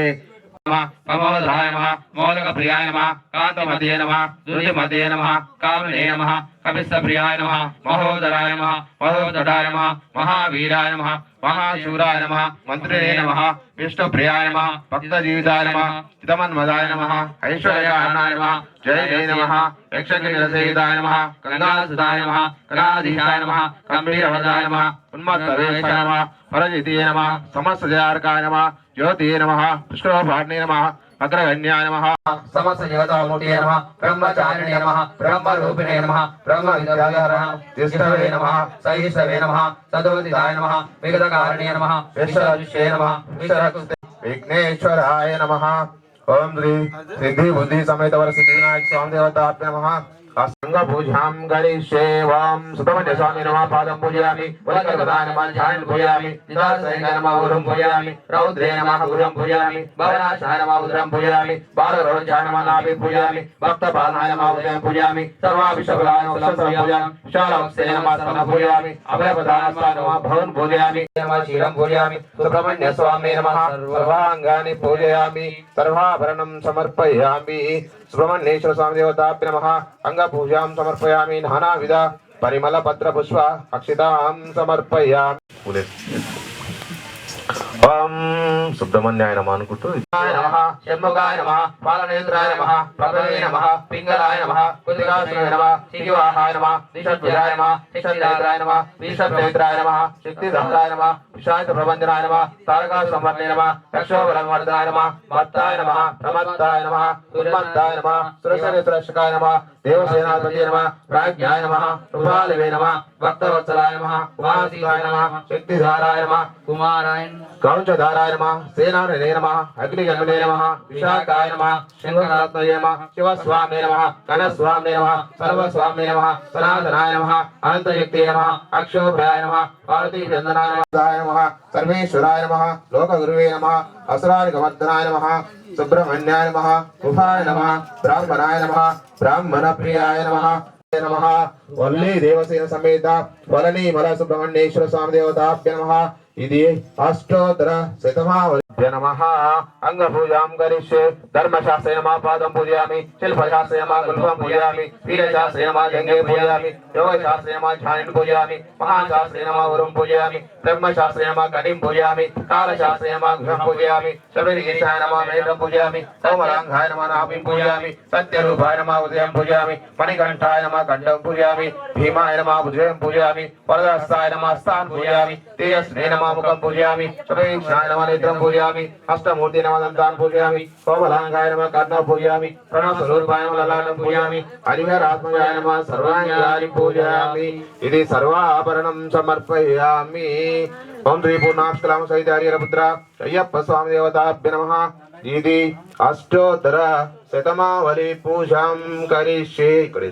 కమోదరాయ నమః మోదకప్రియాయ నమః కాంతమతే నమః దుర్యమతే నమః కామినే నమః కపిస్తప్రియాయ నమః మహోదరాయ నమః మహోదడాయ నమః మహావీరాయ నమః మహాశూరాయ నమః మంత్రిణే నమః విష్ణుప్రియాయ నమః భక్తజీవితాయ నమః చితమన్మదాయ నమః ఐశ్వర్యాయ నమః జయ జయ నమః యక్షగిరిరసహితాయ నమః గంగాసుతాయ నమః గణాధీశాయ నమః గంభీరవదాయ నమః ఉన్మత్తవేశాయ నమః పరజితే నమః సమస్తజయార్కాయ నమః జ్యోతి నమః పుష్కరోపాణ్యే నమః అగ్రగణ్యాయ నమః సమస్త జగతామూర్తయే నమః బ్రహ్మచారిణే నమః బ్రహ్మరూపిణే నమః బ్రహ్మవిద్యాధరే నమః సహిష్ణవే నమః సదోదితాయ నమః విగతకారిణే నమః విశ్వవిశ్వే నమః విఘ్నేశ్వరాయ నమః ఓం శ్రీ సిద్ధి బుద్ధి సమేత వర సిద్ధి వినాయక స్వామి దేవతాభ్య నమః అస్తంగ పూజాం గణేశే వాం సుబ్రహ్మణ్య స్వామి నమః పాదం పూజయామి వరకర్కటాయ నమః ధ్యానం పూజయామి నిదాసయ నమః గురుం పూజయామి రౌద్రే నమః గురుం పూజయామి భవనాశాయ నమః ఉదరం పూజయామి బాలరోజాయ నమః నాభి పూజయామి భక్తపాలనాయ నమః ఉదయం పూజయామి సర్వాభిషకులాయ నమః పూజయామి విశాలవక్సే నమః స్తన పూజయామి అభయప్రదాయ నమః భవన్ పూజయామి నమః క్షీరం పూజయామి సుబ్రహ్మణ్య స్వామి నమః సర్వాంగాని పూజయామి సర్వాభరణం సమర్పయామి సుబ్రహ్మణ్యేశ్వర స్వామి దేవతాభ్య నమః అంగ పూజాం సమర్పయామి నానావిధ పరిమళ పత్ర పుష్ప అక్షితాం సమర్పయామి ఓం సుబ్రహ్మణ్యాయ నమః అనుకుంటూ నమః షణ్ముఖాయ నమః పాలనేంద్రాయ నమః ప్రభవే నమః పింగళాయ నమః కుతికాసురాయ నమః శివాహాయ నమః దిశద్వయాయ నమః శిక్షిదాయ నమః విషప్రేత్రాయ నమః శక్తిదాయ నమః విశాంత ప్రభంజనాయ నమః తారకా సంవర్ణే నమః రక్షోబలవర్ధనాయ నమః మత్తాయ నమః ప్రమత్తాయ నమః ఉన్మత్తాయ నమః సురసరిత్రక్షకాయ నమః దేవసేనాధిపతి నమః ప్రాజ్ఞాయ నమః కృపాలవే నమః భక్తవత్సలాయ నమః ఉమాసీహాయ నమః శక్తిధారాయ నమః కుమారాయణ కౌంచధారాయ నమః సేనానిధే నమః అగ్నిగంగనే నమః విశాఖాయ నమః శంకరాత్మయే నమః శివస్వామే నమః కనస్వామే నమః సర్వస్వామే నమః సనాతనాయ నమః అనంతశక్తే నమః అక్షోభ్రాయ నమః పార్వతీచందనాయ నమః సర్వేశ్వరాయ నమః లోకగురువే నమః అసురానికమర్దనాయ నమః సుబ్రహ్మణ్యాయ నమః గుహాయ నమః బ్రాహ్మణాయ నమః బ్రాహ్మణ ప్రియాయ నమః నమః వల్లీ దేవసేన సమేత వలని మల సుబ్రహ్మణ్యేశ్వర స్వామి దేవతాభ్య నమః ఇది అష్టోత్తర శతమావళిభ్య నమః అంగపూజాం కరిష్యే ధర్మశాస్త్రే నమః పాదం పూజయామి శిల్పశాస్త్రే నమః గుల్పం పూజయామి వీరశాస్త్రే నమః జంగే పూజయామి యోగశాస్త్రే నమః ఝానిం పూజయామి మహాశాస్త్రే నమః వరుం పూజయామి బ్రహ్మశాస్త్రే నమః కటిం పూజయామి కాలశాస్త్రే నమః గృహం పూజయామి శబరిగిరిశాయ నమః మేఘం పూజయామి కోమలాంగాయ నమః నాభిం పూజయామి సత్యరూపాయ నమః ఉదయం పూజయామి మణికంఠాయ నమః కంఠం పూజయామి భీమాయ నమః భుజం పూజయామి వరదహస్తాయ నమః హస్తాన్ పూజయామి తేజస్నే నమః ముఖం పూజయామి శుభేక్షాయ నమః నేత్రం పూజయామి అష్టమూర్తి నమః దంతాన్ పూజయామి కోమలాంగాయ నమః కర్ణం పూజయామి ప్రణవస్వరూపాయ నమః లలాటం పూజయామి హరిహరాత్మజాయ నమః సర్వాంగాని పూజయామి ఇది సర్వాభరణం సమర్పయామి ఓం శ్రీ పూర్ణాక్షలామ సహిత హరిహరపుత్ర అయ్యప్ప స్వామి దేవతాభ్య నమః ఇది అష్టోత్తర శతమావళి పూజాం కరిష్యే ఇక్కడ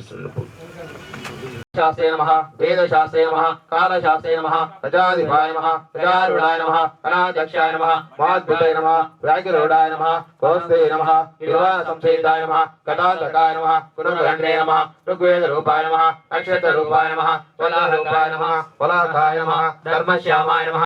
శాస్త్రే నమః వేదశాస్త్రే నమః కాలశాస్త్రే నమః ప్రజాధిపాయ నమః ప్రజారూఢాయ నమః అనాధ్యక్షాయ నమః మహాద్భుతాయ నమః వ్యాఘ్రూఢాయ నమః కౌస్తే నమః నిర్వాణ సంసేతాయ నమః కటాతకాయ నమః పునర్గండే నమః ఋగ్వేద రూపాయ నమః నక్షత్ర రూపాయ నమః వలారూపాయ నమః వలాకాయ నమః ధర్మశ్యామాయ నమః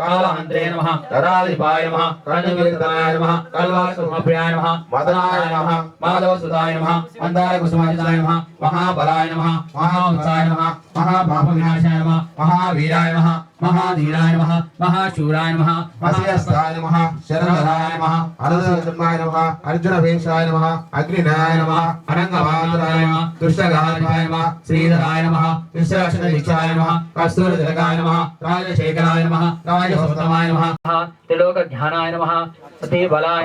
కాలహంత్రే నమః ధరాధిపాయ నమః కర్ణకీర్తనాయ నమః కల్వాసుమప్రియాయ నమః మదనాయ నమః మాధవసుతాయ నమః మందార కుసుమాజితాయ నమః మహాబలాయ నమః మహాంసాయ నమః మహాపాపవినాశాయ నమః మహావీరాయ నమః మహాధీరాయ నమః మహాశూరాయ నమః మహాస్తాయ నమః శరణధరాయ నమః అనంతధర్మాయ నమః అర్జునవేషాయ నమః అగ్నినాయ నమః అనంగమాతురాయ నమః దుష్టగాధిపాయ నమః శ్రీధరాయ నమః విశ్వరక్షణదీక్షాయ నమః కస్తూరతిలకాయ నమః రాజశేఖరాయ నమః రాజసోత్తమాయ నమః త్రిలోక జ్ఞానాయ నమః అతిబలాయ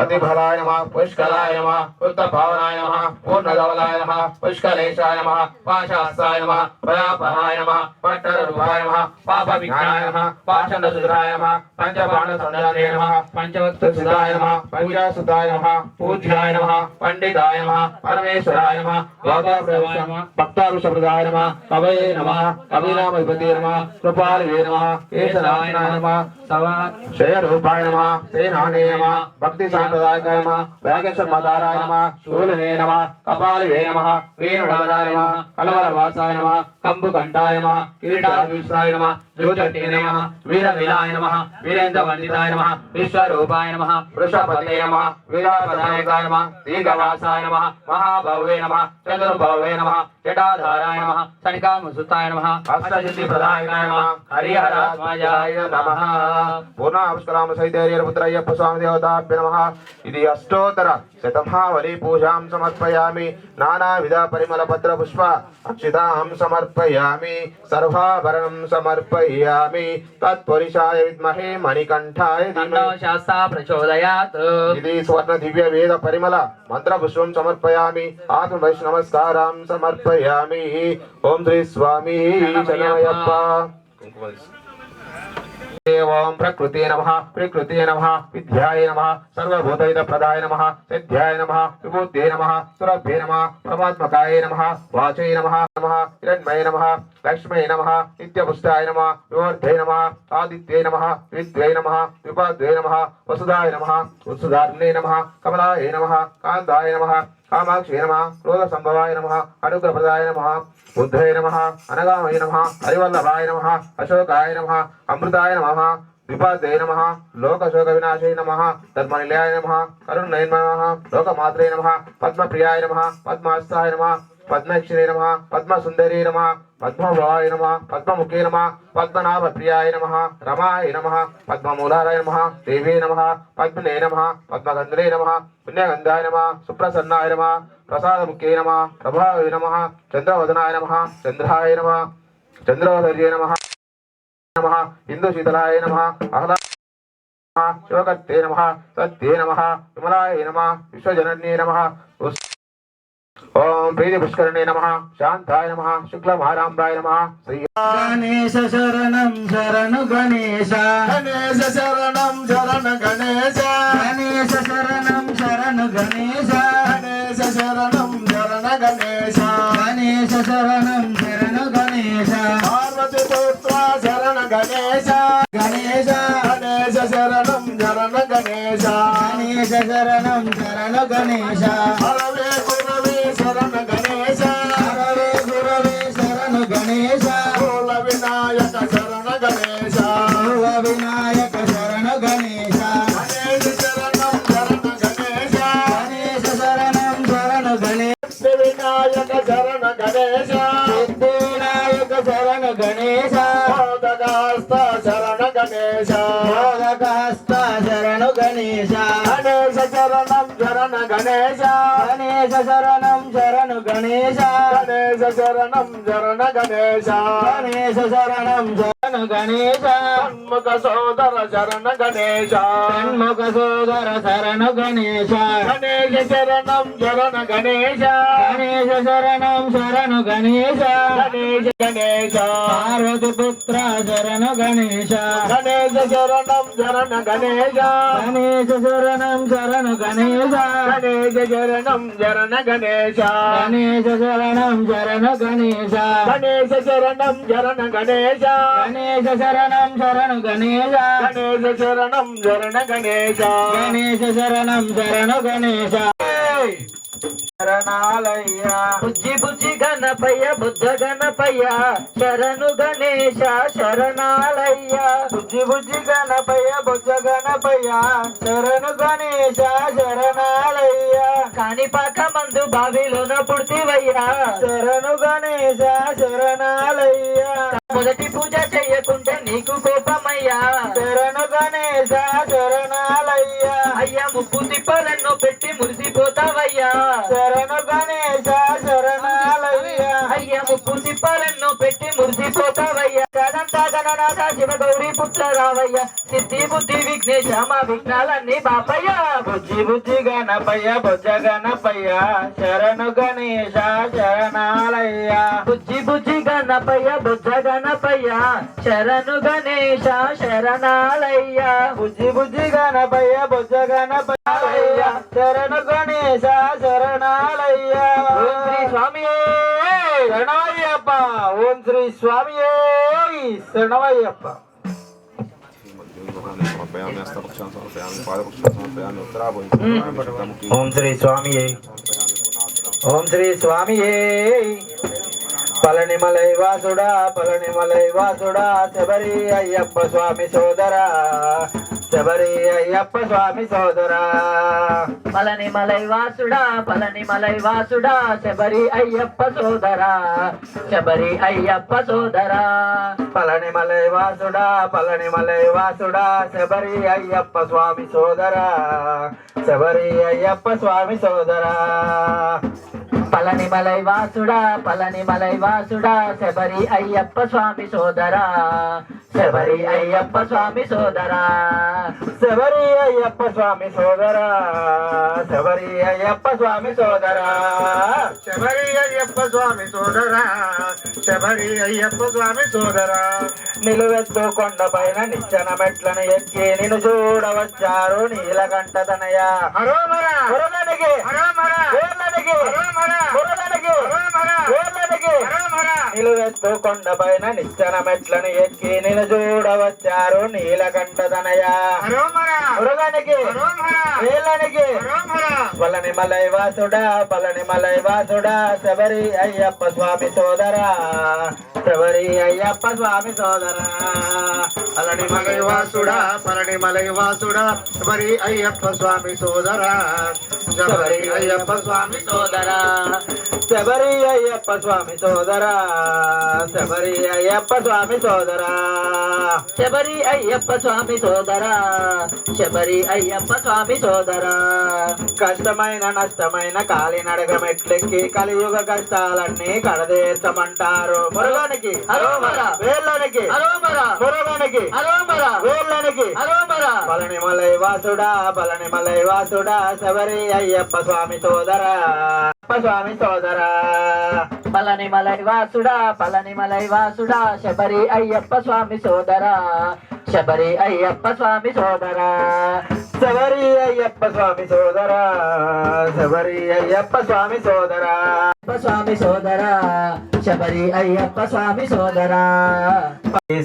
నమః పుష్కలాయ నమః ఉత్తపావనాయ నమః పూర్ణధవలాయ నమః పుష్కలేశాయ నమః పాశాస్త్రాయ నమః ప్రయాపహాయ నమః పట్టరూపాయ నమః పాపవిఘ్నాయ నమః పాషండసురాయ నమః పంచబాణసంధానే నమః పంచవక్తసుతాయ నమః పంచాసుతాయ నమః పూజ్యాయ నమః పండితాయ నమః పరమేశ్వరాయ నమః గోదాప్రభాయ నమః భక్తారుషప్రదాయ నమః కవయే నమః కవిరామధిపతే నమః కృపాలవే నమః కేశరాయ నమః క్షయరూపాయ నమః సేనానే నమః భక్తి సాంప్రదాయకాయ నమః వేగశర్మధారాయ నమః శూలనే నమః కపాలివే నమః వేణుడారాయ నమః కలవరవాసాయ నమః కంబుకంఠాయ నమః కిరీటాభిషాయ నమః జ్యోతిర్తే నమః వీరవిలాయ నమః వీరేంద్రవందితాయ నమః విశ్వరూపాయ నమః వృషపతే నమః వీరాపదాయకాయ నమః దీర్ఘవాసాయ నమః మహాభవే నమః చతుర్భవే నమః జటాధారాయ నమః సనికాముసుతాయ నమః అష్టసిద్ధిప్రదాయకాయ నమః హరిహరాత్మజాయ నమః పూర్ణాక్షరామ సహిత హరిహరపుత్ర అయ్యప్ప స్వామి దేవతాభ్య నమః ఇది అష్టోత్తర శతమావళి పూజాం సమర్పయామి నానావిధ పరిమళ పత్ర పుష్ప అక్షితాం సమర్పయామి సర్వాభరణం సమర్పయామి తత్పురుషాయ విద్మహే మణికంఠాయ శాస్త్ర ప్రచోదయాత్ ఇది స్వర్ణ దివ్య వేద పరిమళ మంత్ర పుష్పం సమర్పయామి ఆత్మ వైష్ణవ నమస్కారం సమర్పయామి ఓం శ్రీ స్వామి శరణమయ్యప్ప ఓం ప్రకృతే నమః ప్రకృతే నమః విద్యాయ నమః సర్వభూతహిత ప్రదాయ నమః సిద్ధ్యాయ నమః విభూతే నమః సురభ్యే నమః పరమాత్మకాయ నమః వాచై నమః నమః హిరణ్మయ నమః లక్ష్మీ నమః నిత్యపుష్టాయ నమః వివర్ధే నమః ఆదిత్యై నమః విద్వై నమః విపాద్వై నమః వసుదాయ నమః ఉత్సుదార్ణే నమః కమలాయ నమః కాంతాయ నమః కామాక్షి నమః క్రోధ సంభవాయ నమః అనుగ్రహప్రదాయ నమః బుద్ధయ నమః అనగామయ నమః హరివల్లభాయ నమః అశోకాయ నమః అమృతాయ నమః విపాదయ నమః లోకశోక వినాశాయ నమః ధర్మనిలయాయ నమః కరుణాయ నమః లోకమాత్రే నమః పద్మప్రియాయ నమః పద్మాస్తాయ నమః పద్మక్షిణే నమః పద్మసుందరీ నమః పద్మభవాయ నమః పద్మముఖే నమః పద్మనాభప్రియాయ నమః రమాయ నమః పద్మమూలాయ నమః దేవే నమః పద్మనే నమః పద్మగంధ్రే నమః పుణ్యగంధాయ నమః సుప్రసన్నాయ నమః ప్రసాదముఖే నమః ప్రభావే నమః చంద్రవదనాయ నమః చంద్రాయ నమః చంద్రోదర్యే నమః నమః ఇందుశీతలాయ నమః ఆహ్లా శివకర్తే నమః సత్యే నమః విమలాయ నమః విశ్వజనన్యే నమః ఓం ప్రీతి పుష్కరిణే నమః శాంతాయ నమః శుక్లమారాంబాయ నమః శ్రీ గణేశ శరణం శరణు గణేశ గణేశ శరణం శరణ గణేశ గణేశ శరణం శరణు గణేశ గణేశ శరణం శరణ గణేశ గణేశ శరణం శరణు గణేశ పార్వతి పుత్ర శరణ గణేశ గణేశ గణేశ శరణం శరణ గణేశ గణేశ శరణం శరణు గణేశ హరవే గురవే శరణ గణేశ హరవే గురవే శరణు గణేశ మూల వినాయక శరణ గణేశ మూల వినాయక శరణు గణేశ గణేశ శరణం శరణ గణేశ గణేశ శరణం శరణు గణేశ సిద్ధి వినాయక శరణ గణేశ సిద్ధి వినాయక శరణు గణేశ మోదకాస్త శరణ గణేశ మోదకహస్త శరణు గణేశ గణేశ శరణం శరణ గణేశ గణేశ శరణం శరణు గణేశ గణేశ శరణం శరణ గణేశ గణేశ శరణం శరణు గణేశ షణ్ముఖ సోదర శరణ గణేశ షణ్ముఖ సోదర శరణు గణేశ గణేశ శరణం శరణ గణేశ గణేశ శరణం శరణు గణేశ గణేశ గణేశ పార్వతి పుత్ర శరణు గణేశ గణేశ శరణం శరణ గణేశ గణేశ శరణం శరణు గణేశ గణేశ శరణం శరణ గణేశ గణేశ శరణం శరణు గణేశ గణేశ శరణం శరణ గణేశ గణేశ శరణం శరణు గణేశ గణేశ శరణం శరణ గణేశ గణేశ శరణం శరణు గణేశ శరణాలయ్య బుజ్జి బుజ్జి గణపయ్య బుద్ధ గణపయ్య శరణు గణేశ శరణాలయ్య బుజ్జి బుజ్జి గణపయ్య బుజ్జ గణపయ్య శరణు గణేశ శరణాలయ్య కాణిపాక మందు బావిలోన పుడితివయ్యా శరణు గణేశ శరణాలయ్య మొదటి పూజ చెయ్యకుంటే నీకు కోపమయ్యా శరణు గణేశ శరణాలయ్య అయ్యా ముప్పు తిప్పలెన్నో పెట్టి మురిసిపోతావయ్యా శరణు గణేశ శరణాలయ్య అయ్యా ముప్పు తిప్పలెన్నో పెట్టి మురిసిపోతావయ్యా గణంతా గణనాథ శివ గౌరీ పుత్ర రావయ్యా సిద్ధి బుద్ధి విఘ్నేశ మా విఘ్నాలన్నీ బాపయ్యా బుజ్జి బుజ్జి గణపయ్య బుజ్జ గణపయ్య శరణు గణేశ శరణాలయ్య బుజ్జి బుజ్జి గణపయ్య బుజ్జ గణపయ్య శరణు గణేశ శరణాలయ్యా బుజ్జి బుజ్జి గణపయ్య బుజ్జ గణపయ్య శరణు గణేశ శరణాలయ్య ఓం శ్రీ స్వామియే శరణమయ్యప్ప ఓం శ్రీ స్వామియే శరణమయ్యప్ప ఓం శ్రీ స్వామియే ఓం శ్రీ స్వామియే పళనిమలై వాసుడా పళనిమలై వాసుడా శబరి అయ్యప్ప స్వామి సోదరా శబరి అయ్యప్ప స్వామి సోదరా పళని మలై వాసుడా పళని మలై వాసుడా శబరి అయ్యప్ప సోదరా శబరి అయ్యప్ప సోదరా పళనిమలై వాసుడా పళనిమలై వాసుడా శబరి అయ్యప్ప స్వామి సోదరా శబరి అయ్యప్ప స్వామి సోదరా పళని మలై వాసుడా పళని మలై వాసుడా శబరి అయ్యప్ప స్వామి సోదరా శబరి అయ్యప్ప స్వామి సోదరా శబరి అయ్యప్ప స్వామి సోదరా శబరి అయ్యప్ప స్వామి సోదరా శబరి అయ్యప్ప స్వామి సోదరా శబరి అయ్యప్ప స్వామి సోదరా నిలువెత్తు కొండపైన నిచ్చెన మెట్లను ఎక్కి నిన్ను చూడవచ్చారు నీలకంఠ తనయ హరోమర మురళనికి హరోమర ఊర్లనికి హరోమర మురళనికి హరోమర ఊర్లనికి హరోమర నిలువెత్తు కొండపైన నిచ్చెన మెట్లను ఎక్కి నిన్ను చూడవచ్చారు నీలకంఠ తనయ హరోమర మురళనికి హరోమర వీళ్ళనికి హరోమర పళని మలై వాసుడా పళని మలై వాసుడా శబరి అయ్యప్ప స్వామి సోదరా శబరి అయ్యప్ప స్వామి సోదరా పళని మలై వాసుడా పళని మలై వాసుడా శబరి అయ్యప్ప స్వామి సోదరా శబరి అయ్యప్ప స్వామి సోదరా శబరి అయ్యప్ప స్వామి సోదరా శబరి అయ్యప్ప స్వామి సోదరా శబరి అయ్యప్ప స్వామి సోదరా శబరి అయ్యప్ప స్వామి సోదరా కష్టమైన నష్టమైన కాలినడక మెట్లెక్కి కలియుగ కష్టాలన్నీ కడదేర్చమంటారు మురగానికి అరోమరా వేళ్ళనికి అరోమరా మురగానికి అరోమరా వేళ్ళనికి అరోమరా పళనిమలై వాసుడా శబరి అయ్యప్ప స్వామి సోదరా స్వామి సోదరా పళనిమలై వాసుడా శబరి అయ్యప్ప స్వామి సోదరా శబరి అయ్యప్ప స్వామి సోదరా శబరి అయ్యప్ప స్వామి సోదరా శబరి అయ్యప్ప స్వామి సోదరా స్వామి సోదరా శబరి అయ్యప్ప స్వామి సోదరా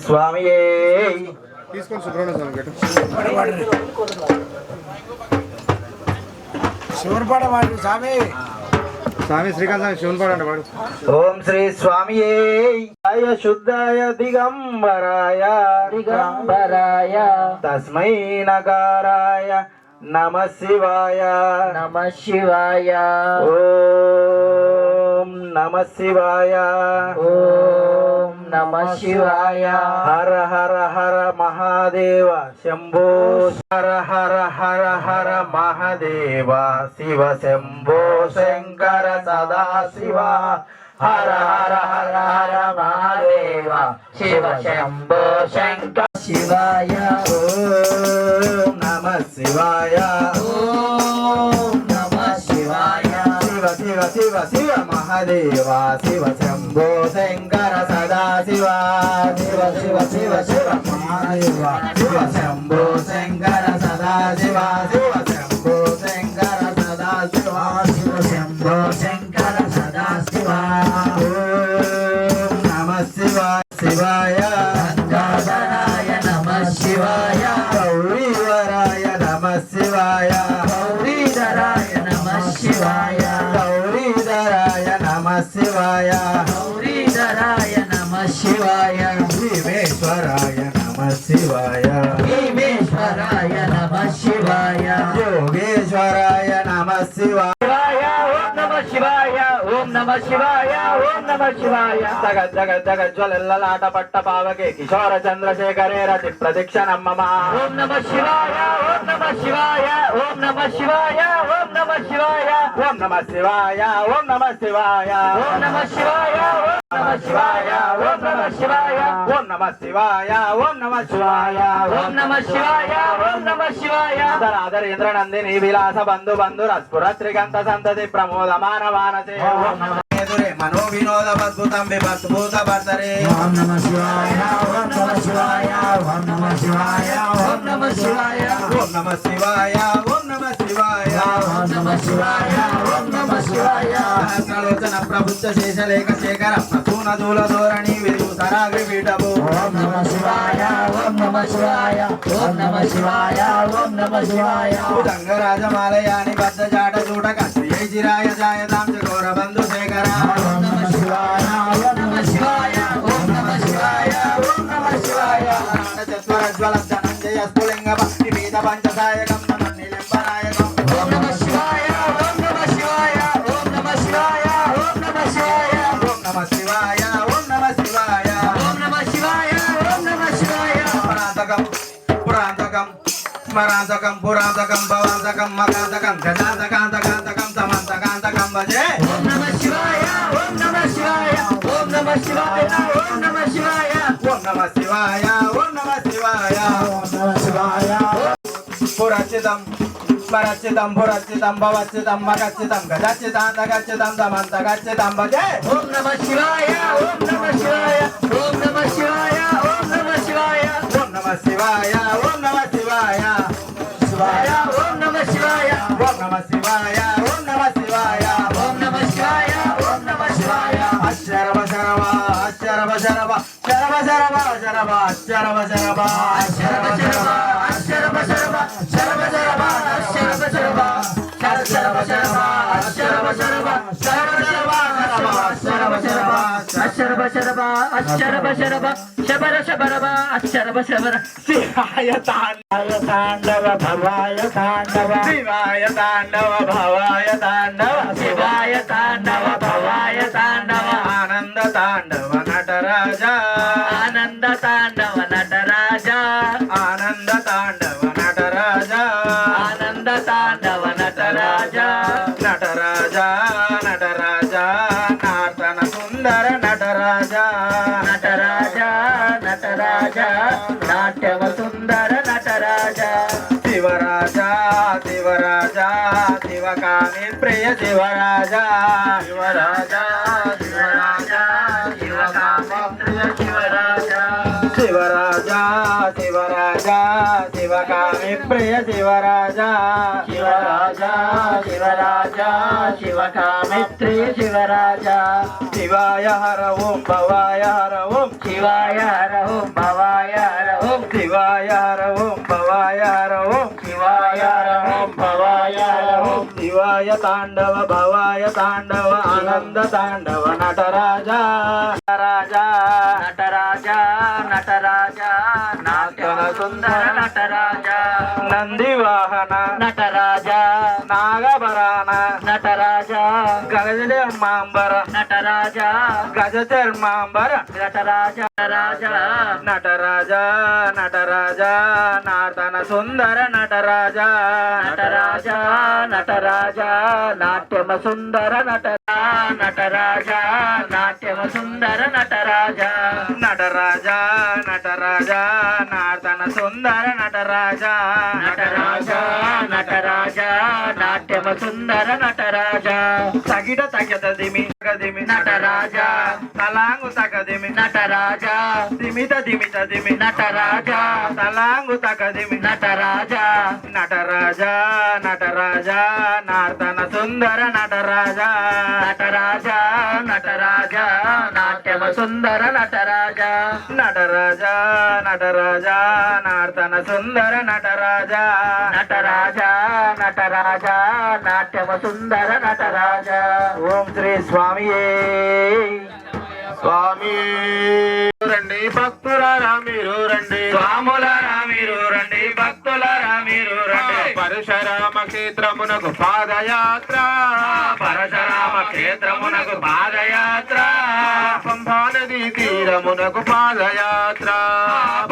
స్వామియే తీసుకొని సుబ్రహ్మణ్య స్వామి గట్టు శివన్పాడ వాడు స్వామి స్వామి శ్రీకాంత్ స్వామి శివన్పాడ అంటే వాడు ఓం శ్రీ స్వామియే ఆయ శుద్ధాయ దిగంబరాయ దిగంబరాయ తస్మై నకారాయ నమ శివాయ నమ శివాయ ఓం నమ శివాయ ఓం నమ శివాయ హర హర హర మహాదేవ శంభో హర హర హర హర మహాదేవ శివ శంభో శంకర సదా శివ హర హర హర హర మహాదేవ శివ శంభో శంకర శివాయ ఓం నమ శివాయ ఓం నమ శివాయ శివ శివ శివ శివ మహాదేవ శివ శంభో శంకర సదా శివ శివ శివ శివ శివ మహాదేవ శివ శంభో శంకర సదా శివ శివ శంభో శంకర సదా శివ శివ శంభో శంకర సదా శివ ఓం నమ శివాయ శివాయ గంగాధరాయ నమ శివాయ గౌరీవరాయ నమ శివాయ గౌరీధరాయ నమ శివాయ గౌరీధరాయ నమ శివాయ గౌరీధరాయ నమ శివాయ భీమేశ్వరాయ నమ శివాయ భీమేశ్వరాయ నమ శివాయ యోగేశ్వరాయ నమ శివాయ ఓం నమ శివాయ ఓం నమ శివాయ ఓం నమ శివాయ జగత్ జగత్ జగజ్వలలాట పట్ట పావకే కిశోర చంద్రశేఖరే రతి ప్రదక్షిణం మమ ఓం నమ శివాయ ఓం నమ శివాయ ఓం నమ శివాయ ఓం నమ శివాయ ఓం నమ శివాయ ఓం నమ శివాయ ఓం నమ శివాయ ఓం నమ శివాయ ఓం నమ శివాయ ఓం నమ శివాయ ఓం నమ శివాయ ఓం నమ శివాయ ఓం నమ శివాయ ధరాధరేంద్ర నందిని విలాస బంధు బంధు రస్ఫుర త్రిగంత సంతతి ప్రమోద మానవానసే ఓం నమ ఎదురే మనో వినోద అద్భుతం విభద్భూత భర్తరే ఓం నమ శివాయ ఓం నమ శివాయ ఓం నమ శివాయ ఓం నమ శివాయ ఓం నమ శివాయ ఓం నమ శివాయ ఓం నమ శివాయ ఓం నమ శివాయ సహస్రలోచన ప్రభుత్వ శేషలేఖ శేఖర ప్రసూన దూల ధోరణి విరు సరాగ్రి పీఠము ఓం నమ శివాయ ఓం నమ శివాయ ఓం నమ శివాయ ఓం నమ శివాయ భుజంగరాజమాలయాని బద్ధ జాట చూడక శ్రీ చిరాయ జాయతాం చకోర బంధు శేఖర ఓం నమ శివాయ ఓం నమ శివాయ ఓం నమ శివాయ ఓం నమ శివాయ చత్వరజ్వల ధనంజయ స్ఫులింగ భక్తి మీద పంచదాయకం నిలింబనాయకం ఓం నమ శివాయ ఓం నమ శివాయ ఓం నమ శివాయ ఓం నమ శివాయ ఓం నమ శివాయ ఓం నమ శివాయ ఓం నమ శివాయ ఓం నమ శివాయ పురాంతకం పురాంతకం స్మరాంతకం పురాంతకం భవాంతకం మకాంతకం గజాంతకాంతకాంతకం సమంతకాంతకం భజే ఓం నమ శివాయ ఓం నమ శివాయ ఓం నమ శివాయ ఓం నమ శివాయ ఓం నమ శివాయ ఓం నమ శివాయ ఓం నమ శివాయ పురచితం స్మరచితం పురచితం భవచితం మగచితం గజచితాంతగచ్చితం సమంతగచ్చితం భజే ఓం నమ శివాయ ఓం నమ శివాయ ఓం నమ శివాయ ఓం నమ శివాయ ఓం నమ శివాయ ఓం నమ శివాయ శివాయ ఓం నమ శివాయ ఓం నమ శివాయ ఓం నమ శివాయ ఓం నమ శివాయ ఓం నమ శివాయ అక్షరవ శరవ అక్షరవ శరవ శరవ శరవ శరవ అక్షరవ శరవ శరభ శరభ శరభ శరభ శరభ శరభ శరభ శరభ శరభ శరభ శరభ శరభ శరభ శరభ శరభ శరభ శరభ శరభ శరభ అక్షరభ శరభ శబర శబరభ అక్షరభ శబర శివాయ తాండవ భవాయ తాండవ శివాయ తాండవ భవాయ తాండవ శివాయ తాండవ భవాయ తాండవ ఆనంద తాండవ నటరాజ ఆనంద తాండవ నటరాజ ఆనంద తాండవ నటరాజ ఆనంద తాండవ నటరాజ నటరాజ నటరాజ నార్తన సుందర నటరాజ నటరాజ నటరాజ నాట్యవ సుందర నటరాజ శివరాజ శివరాజ శివకామి ప్రియ శివరాజ శివరాజ శివరాజ శివకామి ప్రియ శివరాజ శివరాజ శివరాజ శివకామి ప్రియ శివరాజ శివరాజ శివరాజ శివకామిత్రి శివరాజ శివాయ హర ఓం భవాయ హర ఓం శివాయ హర ఓం భవాయ హర ఓం శివాయ హర ఓం భవాయ హర ఓం శివాయ హర ఓం భవాయ హర ఓం శివాయ తాండవ భవాయ తాండవ ఆనంద తాండవ నటరాజ రాజా నటరాజ నటరాజ నాట్యవ సుందర నటరాజ నంది వాహన నటరాజ నాగభరాన నటరాజ గజధర్మాంబర నటరాజ గజధర్మాంబర నటరాజ రాజ నటరాజ నటరాజ నార్తన సుందర నటరాజ నటరాజ నటరాజ నాట్యమ సుందర నటరాజ నాట్యమ సుందర నటరాజ నటరాజ నటరాజ నార్తన సుందర నటరాజ నటరాజ నటరాజ నాట్యమ సుందర నటరాజ తగిట తగదిమి తగదిమి నటరాజ తలాంగు తగదిమి నటరాజ దిమిత దిమిత దిమి నటరాజ తలాంగు తగదిమి నటరాజ నటరాజ నటరాజ నార్తన సుందర నటరాజ నటరాజ నటరాజ నాట్యమ సుందర నటరాజ నటరాజ నటరాజ నార్తన సుందర నటరాజ నటరాజ నటరాజ నాట్యమ సుందర నటరాజ ఓం శ్రీ స్వామియే స్వామి రండి భక్తులారా మీరు రండి స్వాములారా మీరు రండి భక్తులారా మీరు రండి పరశురామ క్షేత్రమునకు పాదయాత్ర పరశురామ క్షేత్రమునకు పాదయాత్ర పంబా నది తీరమునకు పాదయాత్ర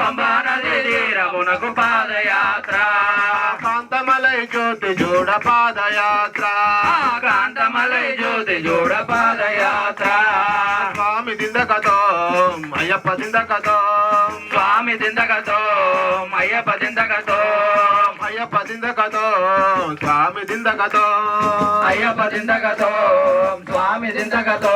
పంబా నది తీరమునకు పాదయాత్ర కాంతమలై జ్యోతి చూడ పాదయాత్ర కాంతమలై జ్యోతి జోడ పాదయాత్ర స్వామి దిందకతో అయ్యప్ప దిందకతో స్వామి దిందగతో అయ్యప్ప దిందగతో అయ్యప్ప దిందకతో స్వామి దిందకతో అయ్యప్ప దిందగతో స్వామి దిందగతో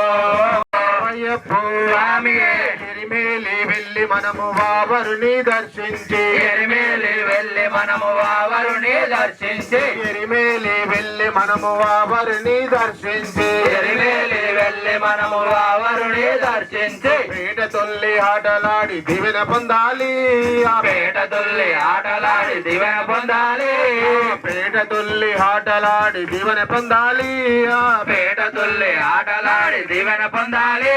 అయ్యప్ప స్వామియే ఎరిమేలి వెళ్ళి మనము వావరుని దర్శించి ఎరిమేలి వెళ్ళి మనము వావరుని దర్శించి ఎరిమేలి వెళ్ళి మనము వావరుని దర్శించి ఎరిమేలి వెళ్ళి మనము వావరుని దర్శించి పేట తొల్లి ఆటలాడి దివెన పొందాలి ఆ పేట తుల్లి ఆటలాడి దివెన పొందాలి పేట తొల్లి ఆటలాడి దివెన పొందాలి ఆ పేట తుల్లి ఆటలాడి దివెన పొందాలి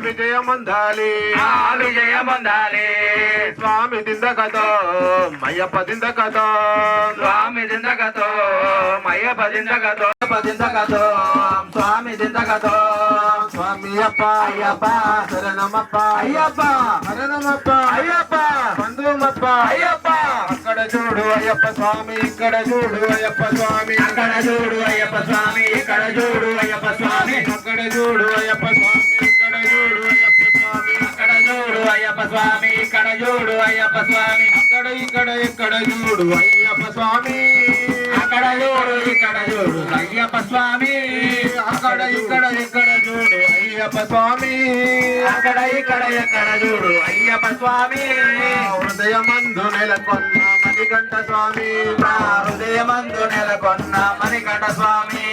విజయం పొందాలి ఆ విజయం పొందాలి స్వామి దిందకతో అయ్యప్ప దిందకతో స్వామి దిందగతో అయ్యప్ప దిందగతో దిందగతో స్వామి దిందగతో స్వామి అప్ప అయ్యప్ప శరణమప్ప అయ్యప్ప శరణమప్ప అయ్యప్ప బంధుమప్ప అయ్యప్ప అక్కడ చూడు అయ్యప్ప స్వామి ఇక్కడ చూడు అయ్యప్ప స్వామి అక్కడ చూడు అయ్యప్ప స్వామి ఇక్కడ చూడు అయ్యప్ప స్వామి అక్కడ చూడు అయ్యప్ప స్వామి ఇక్కడ చూడు అయ్యప్ప స్వామి అక్కడ చూడు అయ్యప్ప స్వామి ఇక్కడ చూడు అయ్యప్ప స్వామి అక్కడ ఇక్కడ చూడు అయ్యప్ప స్వామి అక్కడ చూడు ఇక్కడ చూడు అయ్యప్ప స్వామి అక్కడ ఇక్కడ చూడు అయ్యప్ప స్వామి అక్కడ ఇక్కడ చూడు అయ్యప్ప స్వామి హృదయమందు నెలకొన్న మణికంఠ స్వామి నా హృదయమందు నెలకొన్న మణికంఠ స్వామి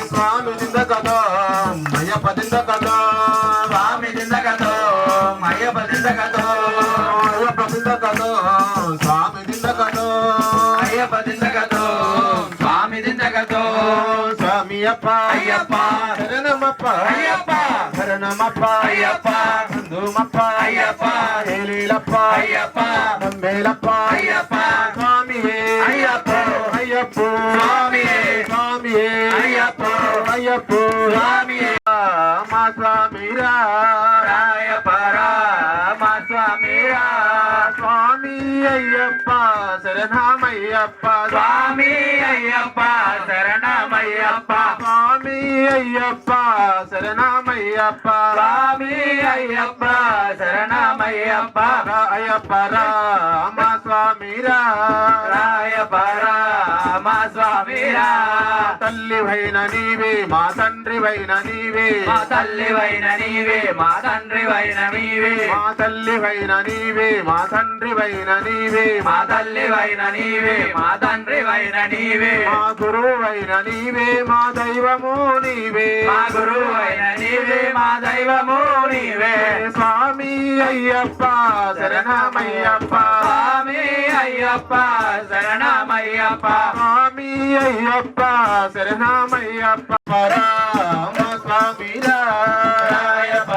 స్వామి దిందకతో అయ్యప్ప దిందకతో స్వామి దిందగతో అయ్యప్ప దిందగతో అయ్యప్ప దిందకతో స్వామి దిందకతో అయ్యప్ప దిందగతో స్వామి దిందగతో స్వామి అప్ప అయ్యప్ప శరణమప్ప అయ్యప్ప శరణమప్ప అయ్యప్ప అందుమప్ప అయ్యప్ప ఏలీలప్ప అయ్యప్ప నంబేలప్ప అయ్యప్ప స్వామియే అయ్యప్ప అయ్యప్ప స్వామియే స్వామియే అయ్యప్ప అయ్యప్ప స్వామియే మా స్వామిరా రాయప్ప మా స్వామిరా స్వామి అయ్యప్ప శరణమయ్యప్ప స్వామి అయ్యప్ప శరణమయ్యప్ప స్వామి అయ్యప్ప శరణమయ్యప్ప స్వామి అయ్యప్ప శరణమయ్యప్ప అయ్యప్ప రామ స్వామిరా రాయప్ప మా స్వామిరా తల్లి వైన నీవే మా తండ్రి వైన నీవే మా తల్లి వైన నీవే మా తండ్రి వైన నీవే మా తల్లి వైన నీవే మా తండ్రి వైన నీవే మా తల్లి వైన నీవే మా తండ్రి వైన నీవే మా గురువు వైన నీవే మా దైవము నీవే మా గురువు అయిన నీవే మా దైవము నీవే స్వామి అయ్యప్ప శరణమయ్యప్ప స్వామి అయ్యప్ప శరణమయ్యప్ప స్వామి అయ్యప్ప శరణమయ్యప్ప రామ స్వామిరా రాయప్ప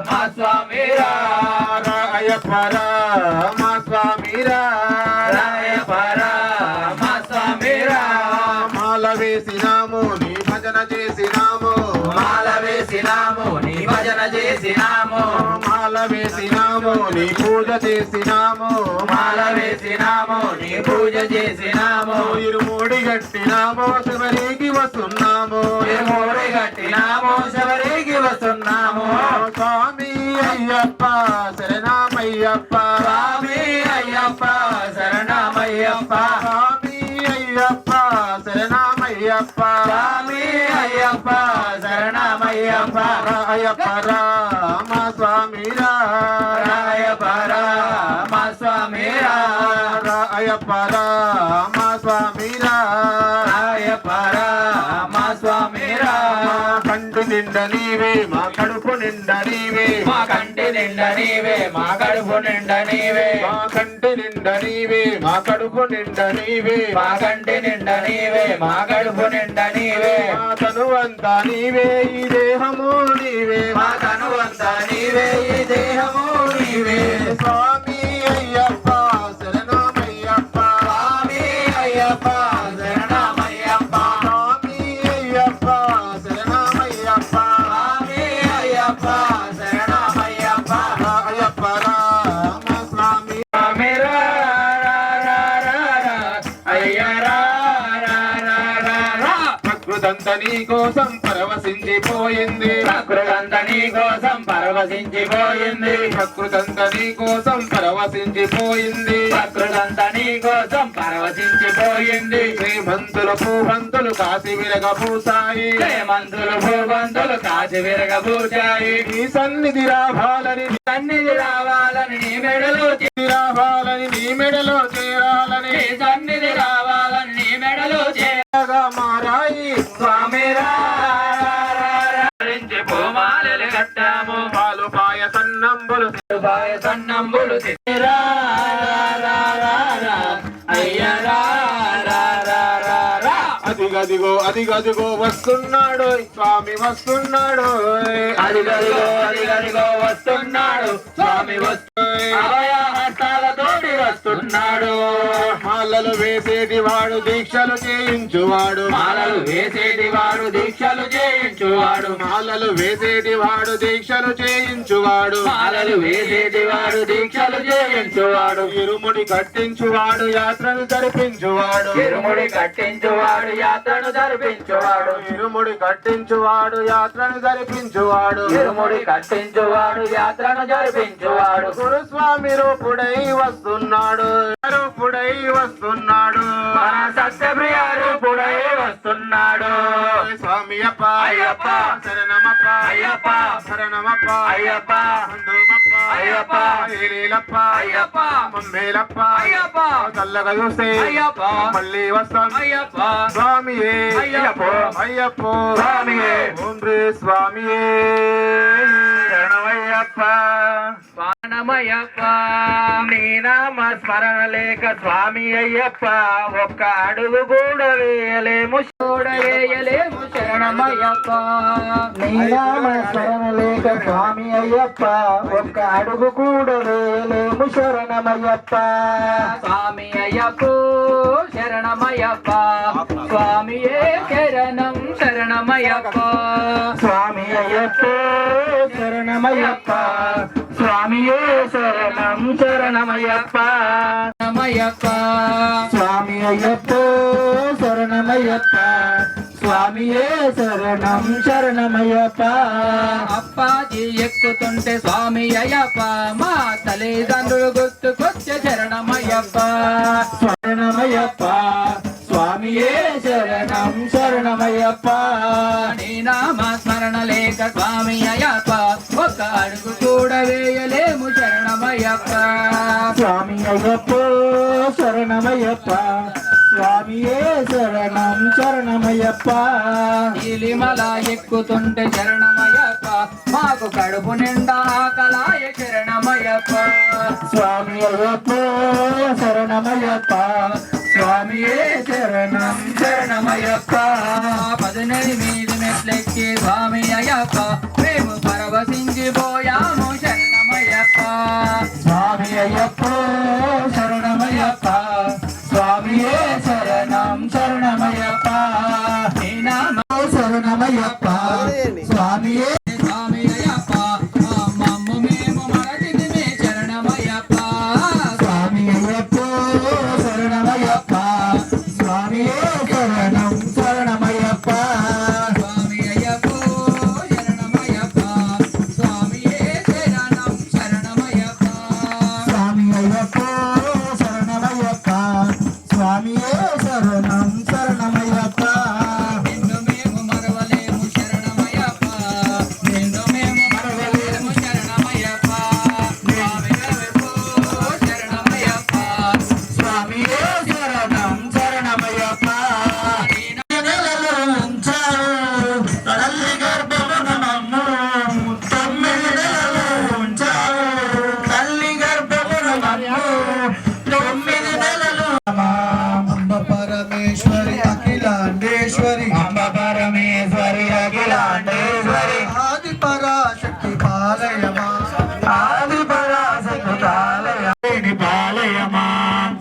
మా స్వామిరా అయ్యప్ప రామ స్వామిరా రాయప్ప మా స్వామిరా మాల వేసినాము నీ భజన చేసినాము మాల వేసినాము నీ భజన చేసినాము మాల వేసినాము నీ పూజ చేసినాము మాల వేసినాము నీ పూజ చేసినాము ఇరుముడి గట్టినాము శబరికి వస్తున్నాము మూడి కట్టినాము శబరికి వస్తున్నాము స్వామి అయ్యప్ప శరణమయ్యప్ప స్వామి అయ్యప్ప శరణమయ్యప్ప స్వామి అయ్యప్ప శరణమయ్యప్ప స్వామి అయ్యప్ప శరణమయ్యప్ప అయ్యప్ప రామ స్వామిరా రాయప్ప మా స్వామిరా అయ్యప్ప రామ స్వామిరా రాయప్ప మా స్వామిరా కంటి నిండ నీవే మా కడుపు నిండ నీవే మా కంటి నిండ నీవే మా కడుపు నిండ నీవే మా కంటి నిండ నీవే మా కడుపు నిండ నీవే మా కంటి నిండ నీవే మా కడుపు నిండ నీవే మా తనువంతా నీవే ఈ దేహము నీవే మా తనువంతా నీవే ఈ దేహము నీవే స్వామి అయ్యప్ప శరణమయ్యప్ప స్వామి అయ్యప్ప శరణమయ్యప్ప స్వామి అయ్యప్ప శరణమయ్యప్ప స్వామి అయ్యప్ప శరణమయ్యప్ప అయ్యప్ప రామ స్వామి స్వామిరా అయ్యరా ప్రకృతంత నీ కోసం పరవశించిపోయింది ప్రకృతంత నీ కోసం పరవశించిపోయింది ప్రకృతంత నీ కోసం పరవశించిపోయింది ప్రకృతంత నీ కోసం పరవశించిపోయింది శ్రీమంతులు భూభంతులు కాశీ విరగ పూసాయి శ్రీమంతులు భూబంతులు కాచి విరగబూచాయి నీ సన్నిధి రావాలని సన్నిధి రావాలని నీ మెడలో రావాలని నీ మెడలో చేరాలని నీ సన్నిధి రావాలని నీ మెడలో చేరగా మారాయి స్వామిరా పూమాలలు కట్టాము పాలు పాయసన్నంబులు సన్నంబులు తిరా అయ్యరా అదిగదిగో అదిగదిగో వస్తున్నాడు స్వామి వస్తున్నాడు అదిగదిగో వస్తున్నాడు స్వామి అభయహస్తాలతోటి వస్తున్నాడు మాలలు వేసేటి వాడు దీక్షలు చేయించువాడు మాలలు వేసేటి వాడు దీక్షలు చేయించువాడు మాలలు వేసేటి వాడు దీక్షలు చేయించువాడు మాలలు వేసేటి వాడు దీక్షలు చేయించువాడు ఇరుముడి కట్టించువాడు యాత్రను జరిపించువాడు ఇరుముడి కట్టించువాడు యాత్రను జరిపించువాడు ఇరుముడి కట్టించువాడు యాత్రను జరిపించువాడు ఇరుముడి కట్టించువాడు యాత్రను జరిపించువాడు గురుస్వామి రూపుడై వస్తున్నాడు రూపుడై వస్తున్నాడు మన సత్యప్రియ రూపుడై వస్తున్నాడు స్వామి అప్ప అయ్యప్ప శరణమప్ప అయ్యప్ప శరణమప్ప అయ్యప్ప అందుమప్ప అయ్యప్ప ఏలీలప్ప అయ్యప్ప మమ్మేలప్ప అయ్యప్ప చల్లగా చూస్తే అయ్యప్ప మళ్ళీ వస్తాం అయ్యప్ప స్వామియే అయ్యప్ప అయ్యప్ప స్వామియే ఓం శ్రీ స్వామియే శరణమయ్యప్ప శరణమయ్యప్ప నీ నామ స్మరణ లేక స్వామి అయ్యప్ప ఒక్క అడుగు కూడా వేయలేము చూడవేయలేము శరణమయ్యప్ప నీ నామ స్మరణ లేక స్వామి అయ్యప్ప ఒక్క అడుగు కూడా వేయలేము శరణమయ్యప్ప స్వామి అయ్యప్ప శరణమయ్యప్ప స్వామియే శరణం శరణమయ్యప్ప స్వామి అయ్యప్ప శరణమయ్యప్ప స్వామియే శరణం శరణమయ్యప్ప శరణమయ్యప్ప స్వామి అయ్యప్ప శరణమయ్యప్ప స్వామియే శరణం శరణమయ్యప్ప అప్పాజీ ఎక్కుతుంటే స్వామి అయ్యప్ప మా తల్లిదండ్రులు గుర్తుకొచ్చే శరణమయ్యప్ప శరణమయ్యప్ప స్వామియే శరణం శరణమయ్యప్ప నీ నామ స్మరణ లేక స్వామి అయ్యప్ప ఒక అడుగు కూడా వేయలేము శరణమయ్యప్ప స్వామి అయ్యప్ప శరణమయ్యప్ప స్వామియే శరణం శరణమయ్యప్ప నీలిమల ఎక్కుతుంటే శరణమయ్యప్ప మాకు కడుపు నిండా ఆకలాయ శరణమయ్యప్ప స్వామి అయ్యప్ప శరణమయ్యప్ప స్వామియే శరణం శరణమయ్యప్ప 18 మెట్లెక్కి స్వామి అయ్యప్ప మేము పరవశించిపోయాము శరణమయ్యప్ప స్వామి అయ్యప్ప శరణమయ్యప్ప స్వామియే శరణం శరణమయ్యప్ప నీ నామ శరణమయ్యప్ప స్వామియే స్వామి అయ్యప్ప మమ్ము మేము మరచితిమి శరణమయ్యప్ప స్వామి అయ్యప్ప శరణమయ్యప్ప స్వామియే శరణం శరణమయ్యప్ప స్వామి అయ్యప్ప శరణమయ్యప్ప స్వామియే శరణం శరణమయ్యప్ప స్వామి అయ్యప్ప శరణమయ్యప్ప స్వామియే శరణం శరణమయ్యప్ప నిన్ను మేము మరవలేము శరణమయ్యప్ప నిన్ను మేము మరవలేము శరణమయ్యప్ప స్వామి అయ్యప్ప శరణమయ్యప్ప స్వామియే శరణం శరణమయ్యప్ప తల్లి గర్భమున మమ్ము 9 నెలలు ఉంచావు తల్లి గర్భమున మమ్ము 9 నెలలు అంబ పరమేశ్వరి అఖిలాండేశ్వరి అంబ పరమేశ్వరి అఖిలాండేశ్వరి ఆది పరాశక్తి పాలయమా ఆది పరాశక్తి పాలయమా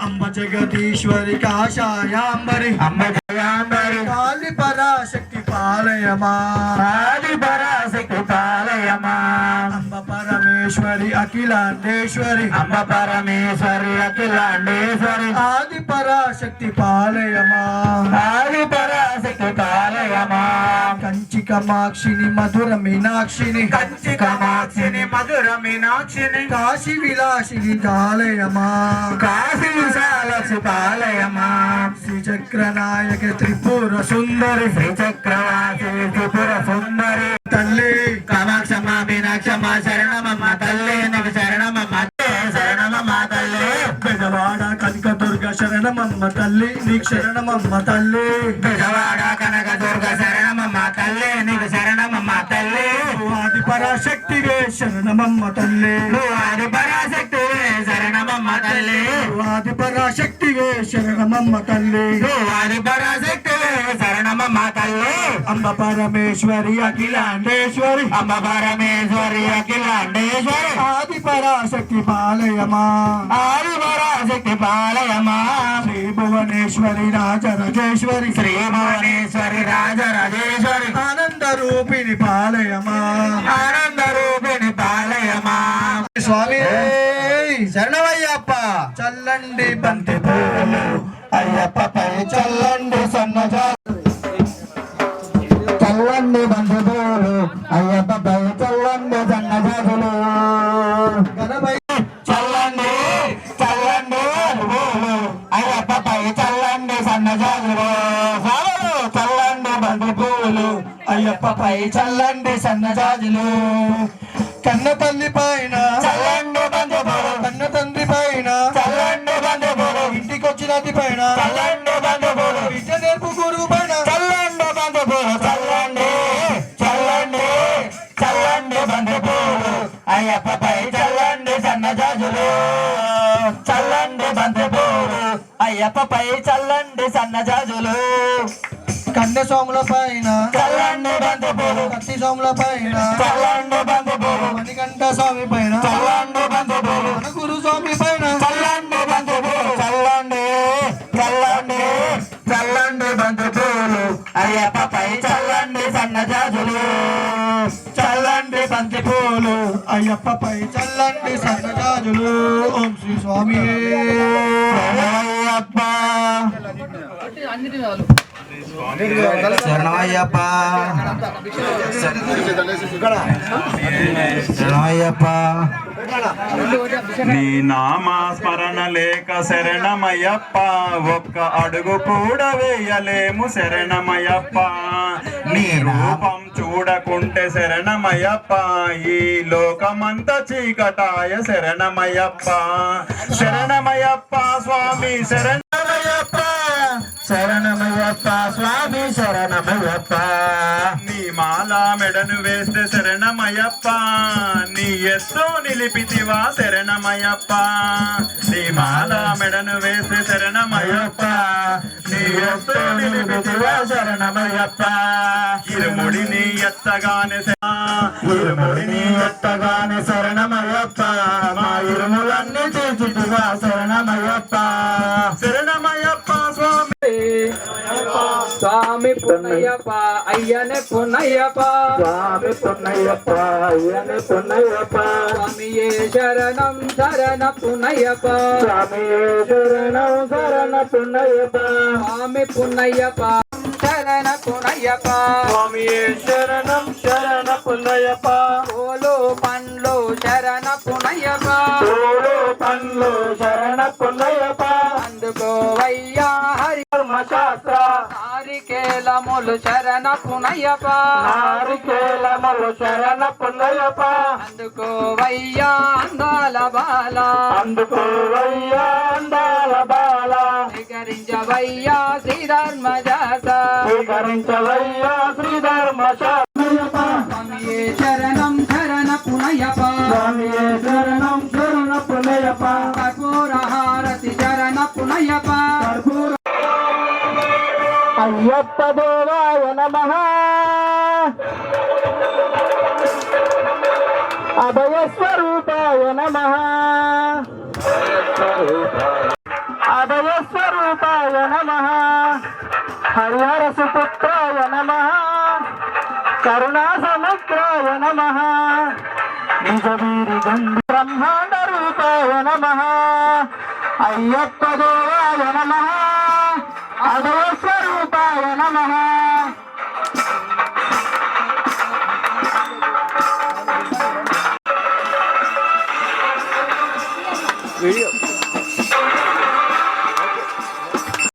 అంబ జగదీశ్వరి కాషాయాంబరి అంబ జయాంబరి ఆది పరాశక్తి పాలయమా ఆది పరాశక్తి పాలయమా అంబ పరమేశ్వరి అఖిలాండేశ్వరి అంబ పరమేశ్వరి అఖిలాండేశ్వరి ఆది పరాశక్తి పాలయమా ఆది పరాశక్తి పాలయమా కంచి కామాక్షిని మధుర మీనాక్షిని కంచి కామాక్షిని మధుర మీనాక్షిని కాశీ విలాసిని కాలయమా కాశీ విశాలసి పాలయమా శ్రీచక్ర నాయక త్రిపుర సుందరి శ్రీచక్రవాసి త్రిపుర సుందరి తల్లి కామాక్షమ్మ మీనాక్షమ్మ శరణమమ్మ తల్లి నీకు శరణమమ్మ శరణమమ్మ తల్లి పెదవాడ కనక దుర్గ శరణమమ్మ తల్లి నీకు శరణమమ్మ తల్లి పెదవాడ కనక దుర్గ శరణమమ్మ తల్లి నీకు శరణమమ్మ తల్లి ఆది పరాశక్తివే శరణమమ్మ తల్లి ఆది పరాశక్తివే శరణమమ్మ తల్లి ఆది పరాశక్తివే శరణమమ్మ తల్లి ఆది పరాశక్తివే శరణమమ్మ తల్లి అంబ పరమేశ్వరి అఖిలాండేశ్వరి అంబ పరమేశ్వరి అఖిలాండేశ్వరి ఆది పరాశక్తి పాలయమా ఆది పరాశక్తి పాలయమా శ్రీ భువనేశ్వరి రాజరాజేశ్వరి శ్రీ భువనేశ్వరి రాజరాజేశ్వరి ఆనంద రూపిణి పాలయమా ఆనంద రూపిణి పాలయమా స్వామి శరణమయ్యప్ప చల్లండి బంతి పూలు అయ్యప్పపై చల్లండి సన్నజా చల్లండి బంతి పూలు అయ్యప్పపై చల్లండి సన్నజాజులు చల్లండి చల్లండి పూలు అయ్యప్పపై చల్లండి సన్నజాజులు చల్లండి బంతి పూలు అయ్యప్పపై చల్లండి సన్నజాజులు కన్న తల్లి పైన చల్లండి బంతి పూలు కన్న తండ్రి పైన చల్లండి బంతి పూలు ఇంటికి వచ్చినది పైన చల్లండి బంతి పూలు విద్య నేర్పు గురువు పైన చల్లండి బంతి పూలు చల్లండి చల్లండి చల్లండి బంతి పూలు అయ్యప్పపై చల్లండి సన్న అయ్యప్పపై చల్లండి సన్నజాజులు కన్నె సోముల పైన చల్లండి బంతిపూలు కత్తి సోముల పైన చల్లండి బంతిపూలు మణికంఠ స్వామి పైన చల్లండి బంతిపూలు గురు స్వామి పైన చల్లండి బంతిపూలు చల్లండి చల్లండి చల్లండి బంతిపూలు అయ్యప్పపై చల్లండి సన్నజాజులు చల్లండి బంతిపూలు అయ్యప్పపై చల్లండి సన్నజాజులు ఓం శ్రీ స్వామి అయ్యప్ప శరణమయ్యప్ప శరణమయ్యప్ప నీ నామస్మరణ లేక శరణమయ్యప్ప ఒక్క అడుగు కూడా వేయలేము శరణమయ్యప్ప నీ రూపం చూడకుంటే శరణమయ్యప్ప ఈ లోకమంతా చీకటాయ శరణమయ్యప్ప శరణమయ్యప్ప స్వామి శరణమయ్యప్ప శరణమయ్యప్ప స్వామి శరణమయ్యప్ప నీ మాల మెడను వేస్తే శరణమయ్యప్ప నీ ఎత్తు నిలిపితివా శరణమయ్యప్ప నీ మాల మెడను వేస్తే శరణమయ్యప్ప నీ ఎత్తు నిలిపితివా శరణమయ్యప్ప ఇరుముడిని ఎత్తగానే ఇరుముడిని ఎత్తగానే శరణమయ్యప్ప మా ఇరుములన్నీ చేర్చుతివా శరణమయ్యప్ప శరణమయ్యప్ప స్వామి స్వామి పున్నయ్యప్ప అయ్యనే పున్నయ్యప్ప స్వామి పున్నయ్యప్ప అయ్యనే పున్నయ్యప్ప స్వామియే శరణం శరణ పున్నయ్యప్ప స్వామియే శరణం శరణ పున్నయ్యప్ప స్వామి పున్నయ్యప్ప శరణ పున్నయ్యప్ప స్వామియే శరణం శరణ పున్నయ్యప్ప పూలు పండ్లు శరణ పున్నయ్యప్ప పూలు పండ్లు శరణ పున్నయ్యప్ప అందుకోవయ్యా హరి ధర్మశాస్త్ర నారికేలములు శరణ పున్నయ్యప్ప నారికేలములు శరణ పున్నయ్యప్ప అందుకోవయ్యా అందాల బాల అందుకోవయ్యా అందాల బాల స్వీకరించవయ్యా శ్రీధర్మజాత స్వీకరించవయ్యా శ్రీధర్మశాస్త్రయ్యప్ప స్వామియే శరణం శరణ పునయ్యప్ప స్వామియే శరణం శరణ పున్నయ్యప్ప కర్పూర హారతి శరణ పునయ్యప్ప అయ్యప్ప దేవాయ నమః అభయ స్వరూపాయ నమః అభయ స్వరూపాయ నమః హరిహర సుపుత్రాయ నమః కరుణా సముద్రాయ నమః నిజవీరి గంధ బ్రహ్మాండ రూపాయ నమః అయ్యప్ప దేవాయ నమః అభయ స్వరూపాయ నమః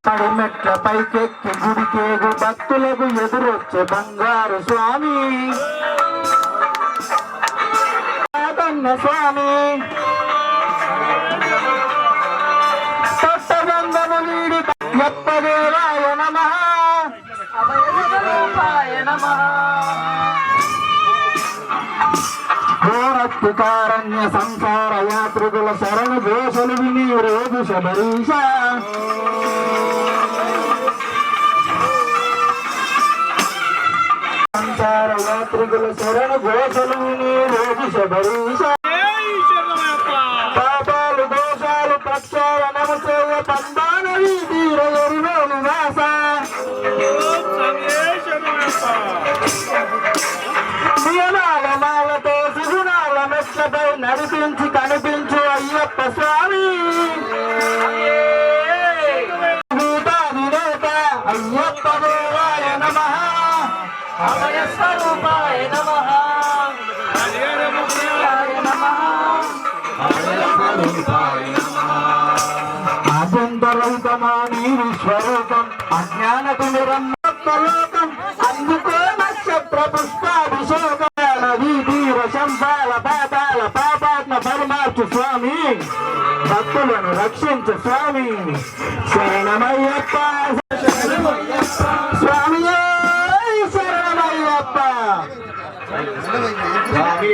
పడిమెట్ల పైకెక్కి గుడికేగు భక్తులకు ఎదురొచ్చే బంగారు స్వామి స్వామి తొట్టగంగను నీడి యప్పదేవాయ నమః అభయస్వరూపాయ నమః ఘోరత్తుకారణ్య సంసార యాత్రికుల శరణ దోషలు విని రోజు శబరీష సంసార యాత్రికుల శరణ దోషలు విని రోజు శబరీష పాపాలు దోషాలు ప్రక్షాళనము చేయ పందాన వీధీర ఎరివేలు వాస నియమాల మాలతో సుగుణాల మెట్లపై నడిపించి కనిపించు అయ్యప్ప స్వామి భూతాధినేత అయ్యప్ప దేవాయ నమః అభయ స్వరూపాయ నమః ఆద్యంతరహితమా నీ విశ్వరూపం అజ్ఞానతిమిరలోకం అందుకో నక్షత్ర పుష్పాభిషేకాల వీధీర శంపాల పాతాల పాపాత్మ పరమార్చు స్వామి భక్తులను రక్షించు స్వామి శరణమయ్యప్ప స్వామి శరణమయ్యప్ప స్వామి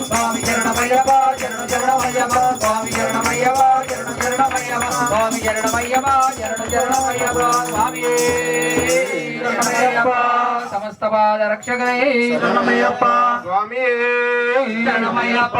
స్వామి శరణమయ్యప్ప శరణు శరణమయ్యప్ప స్వామి శరణమయ్యప్ప శరణు శరణమయ్యప్ప స్వామి శరణమయ్యప్ప శరణు శరణమయ్యప్ప స్వామి శరణమయ్యప్ప సమస్త పాద రక్షకై శరణమయ్యప్ప స్వామి శరణమయ్యప్ప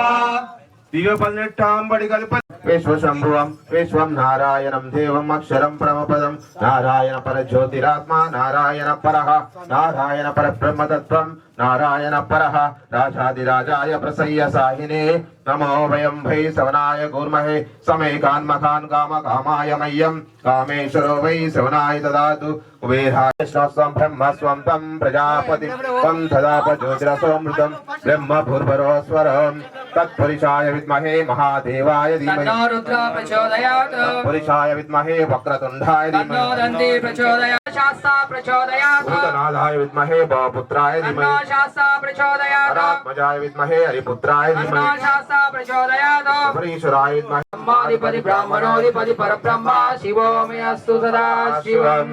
దివ్య 18 బడి కలిప విశ్వశంభువం విశ్వం నారాయణం దేవం అక్షరం పరమపదం నారాయణ పరజ్యోతిరాత్మ నారాయణ పరః నారాయణ పరబ్రహ్మతత్వం నారాయణ పరః రాజాదిరాజాయ ప్రసయ్య సాహినే నమో వయం భై శవనాయ కూర్మహే సమే కాన్మఖాన్ కామ కామాయ మయ్యం కామేశ్వరో వై శవనాయ దదాతు కుబేరాయ స్వం బ్రహ్మ స్వం తం ప్రజాపతి తం తదాప జ్యోతిరసోమృతం బ్రహ్మ భూర్భరోస్వరం తత్పురుషాయ విద్మహే మహాదేవాయ ధీమహి తన్నో రుద్ర ప్రచోదయాత్ పురుషాయ విద్మహే వక్రతుండాయ తన్నో ధీమహి దంతి ప్రచోదయాత్ శాస్తా ప్రచోదయాత్ భూతనాథాయ విద్మహే భవపుత్రాయ తన్నో ధీమహి శాస్తా ప్రచోదయాత్ పరాత్మజాయ విద్మహే హరిపుత్రాయ తన్నో ధీమహి శాస్తా ప్రచోదయాత్ శబరీశ్వరాయ విద్మహే బ్రహ్మాధిపతి బ్రాహ్మణోధిపతి పరబ్రహ్మ శివో మే అస్తు సదా శివం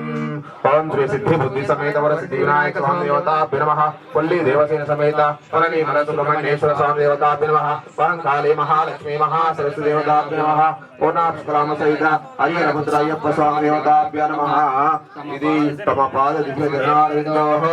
ఓం శ్రీ సిద్ధి బుద్ధి సమేత వర సిద్ధి వినాయక స్వామి దేవతాభ్య నమః కొల్లి దేవసేన సమేత పళని మన సుబ్రహ్మణ్యేశ్వర స్వామి దేవతాభ్య నమః కాళీ మహాలక్ష్మీ మహాసరస్వతి దేవతాభ్య నమః పూర్ణాక్షరామ సహిత హరిహరపుత్ర అయ్యప్ప స్వామి దేవతాభ్య నమః ఇది తమ పాద దివ్య చరణారవిందోః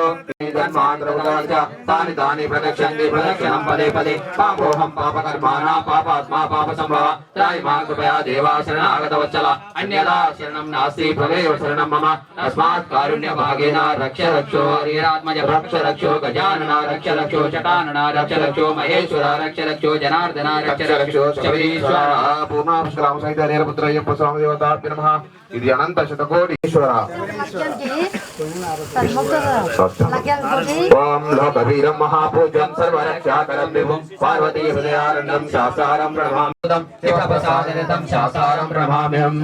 జన్మాంతరముదాచ తాని తాని ప్రదక్షిణంతి ప్రదక్షిణం పదే పదే పాపోహం పాపకర్మాణా పాపాత్మా పాప సంభవ త్రాయి మా కృపయా దేవా శరణాగత వత్సల అన్యదా శరణం నాస్తి భవేవ శరణం మమ తస్మాత్ కారుణ్య భాగేన రక్ష రక్షో హరిరాత్మజ రక్ష రక్షో గజానన రక్ష రక్షో చటానన రక్ష రక్షో మహేశ్వర రక్ష రక్షో జనార్దన రక్ష రక్షో శబరీశ్వర పూర్ణాక్షరామ సహిత హరిహరపుత్ర అయ్యప్ప స్వామి దేవతాభ్య నమః ఇది అనంత శతకోటి ఈశ్వర ఓం లోకవీరం మహాపూజ్యం సర్వరక్షాకరం విభుం పార్వతీ హృదయానందం శాసారం ప్రణమామ్యం శిఖపసాదనతం శాసారం బ్రహ్మామ్యం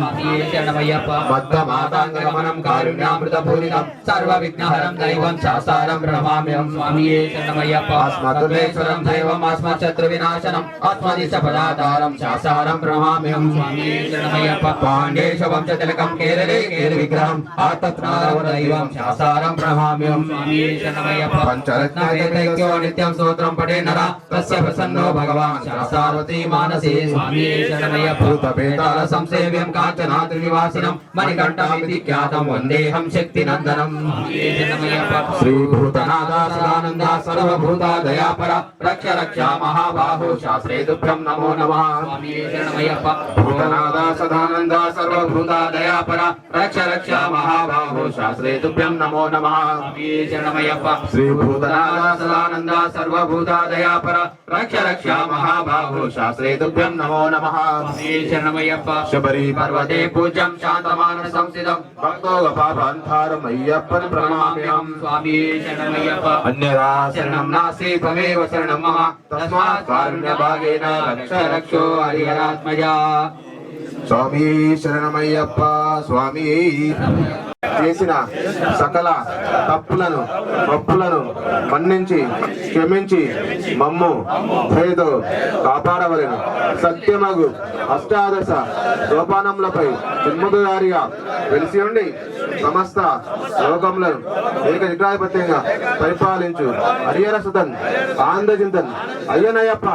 శరణమయ్యప్ప మద్దమాతాంగమనం కారుణ్యామృతపూరితం సర్వ విఘ్నహరం దైవం శాసారం బ్రహ్మామ్యం స్వామియే శరణమయ్యప్ప ఆస్మద్వేశ్వరం దైవం ఆస్మత్ శత్రు వినాశనం ఆత్మదిశ పదాధారం శాసారం బ్రహ్మామ్యం స్వామియే శరణమయ్యప్ప పాండేశ వంశ తిలకం కేరళే కేర విగ్రహం ఆతత్నాదవ దైవం శాసారం బ్రహ్మామ్యం స్వామియే శరణమయ్యప్ప పంచరత్నైక్యో నిత్యం స్తోత్రం పఠే నర తస్య ప్రసన్నో భగవాన్ శాసారవతి మానసే స్వామియే శరణమయ్యప్ప భూతపేతాల సంసేవ్యం కాంచనాద్రి నివాసినం మణికంఠమితి ఖ్యాతం వందేహం శక్తినందనం స్వామియే శరణమయ్యప్ప శ్రీభూతనాథ సదానంద సర్వభూత దయాపర రక్ష రక్ష మహాబాహు శాస్త్రే తుభ్యం నమో నమః స్వామియే శరణమయ్యప్ప భూతనాథ సదానంద సర్వభూత దయాపర రక్ష రక్ష మహాబాహు శాస్త్రే తుభ్యం నమో నమః స్వామియే శరణమయ్యప్ప శ్రీభూతనాథ సదానంద సర్వభూత దయాపర రక్ష రక్ష మహాబాహు శాస్త్రే తుభ్యం నమో నమః స్వామియే శరణమయ్యప్ప శబరి పర్వతే పూజ్యం శాంతమాన సంస్థితం భక్తో పాపాంతారం అయ్యప్పన్ ప్రణమామ్యం స్వామియే శరణమయ్యప్ప అన్యదా శరణం నాస్తి త్వమేవ శరణం మమ తస్మాత్ కారుణ్య భాగేన రక్ష రక్షో హరిహరాత్మజా స్వామి శరణమయ్యప్ప స్వామి చేసిన సకల తప్పులను ఒప్పులను మన్నించి క్షమించి మమ్ము దయతో కాపాడవలెను సత్యమగు అష్టాదశ సోపానములపై చిన్ముదారిగా వెలిసి ఉండి సమస్త లోకములను ఏకనిగ్రాధిపత్యంగా పరిపాలించు హరిహర సుతన్ ఆనందచింతన్ అయ్యనయ్యప్ప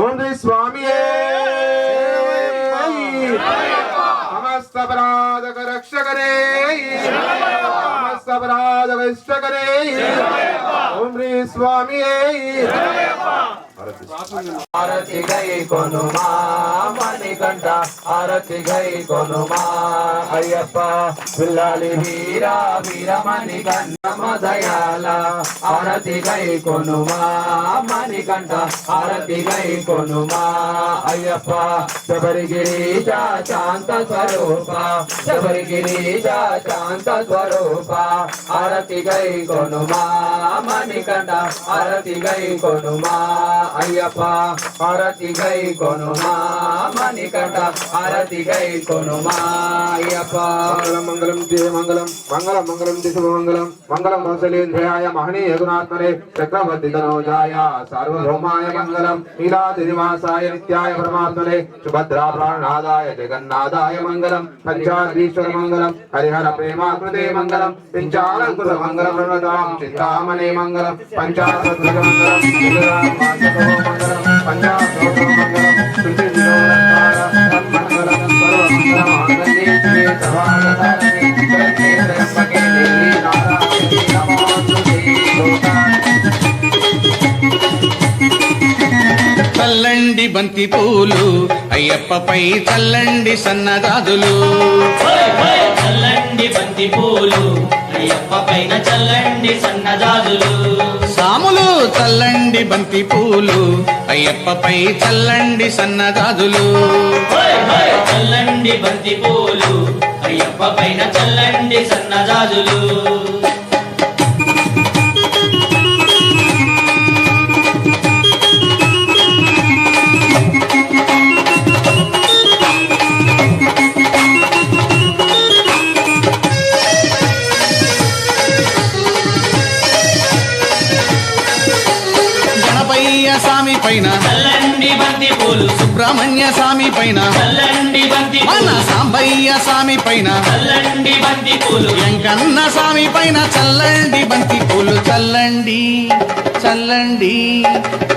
ఓం శ్రీ స్వామియే సమస్త అపరాధక రక్షకరే సమస్త అపరాధక ఇష్టకరే ఓం శ్రీ స్వామియే ఆరతి గై కొనుమా మణికంఠ ఆరతి గై కొనుమా అయ్యప్ప పిల్లాలి వీరా వీరమణి కంఠమ దయాల ఆరతి గై కొనుమా మణికంఠ ఆరతి గై కొనుమా అయ్యప్ప శబరి గిరీశ శాంత స్వరూప శబరి గిరీశ శాంత స్వరూప ఆరతి గై కొనుమా మణికంఠ ఆరతి గై కొనుమా అయ్యప్ప ఆరతి గై కొనుమా మణికంఠ ఆరతి గై కొనుమా అయ్యప్ప మంగళం మంగళం జయ మంగళం మంగళం మంగళం దిశుభ మంగళం మంగళం కౌశలేంద్రియాయ మహనీయ గుణాత్మనే చక్రవర్తి తనోజాయ సార్వభౌమాయ మంగళం నీలాది నివాసాయ నిత్యాయ పరమాత్మనే సుభద్రా ప్రాణనాదాయ జగన్నాథాయ మంగళం పంచాధీశ్వర మంగళం హరిహర ప్రేమాకృతే మంగళం పించాలంకృత మంగళం ప్రణతాం చింతామణే మంగళం పంచాశద్భుజ మంగళం చల్లండి బంతి పూలు అయ్యప్పపై చల్లండి సన్నదాదులు చల్లండి బంతి పూలు అయ్యప్ప పైన చల్లండి సన్నజాజులు సాములు చల్లండి బంతి పూలు అయ్యప్పపై చల్లండి సన్నదాదులు చల్లండి బంతి పూలు అయ్యప్ప పైన చల్లండి సన్నజాజులు స్వామి పైన చల్లండి బంతి పూలు సుబ్రహ్మణ్య స్వామి పైన చల్లండి బంతి మన పూలు సాంబయ్య స్వామి పైన చల్లండి బంతి పూలు వెంకన్న స్వామి పైన చల్లండి బంతి పూలు చల్లండి చల్లండి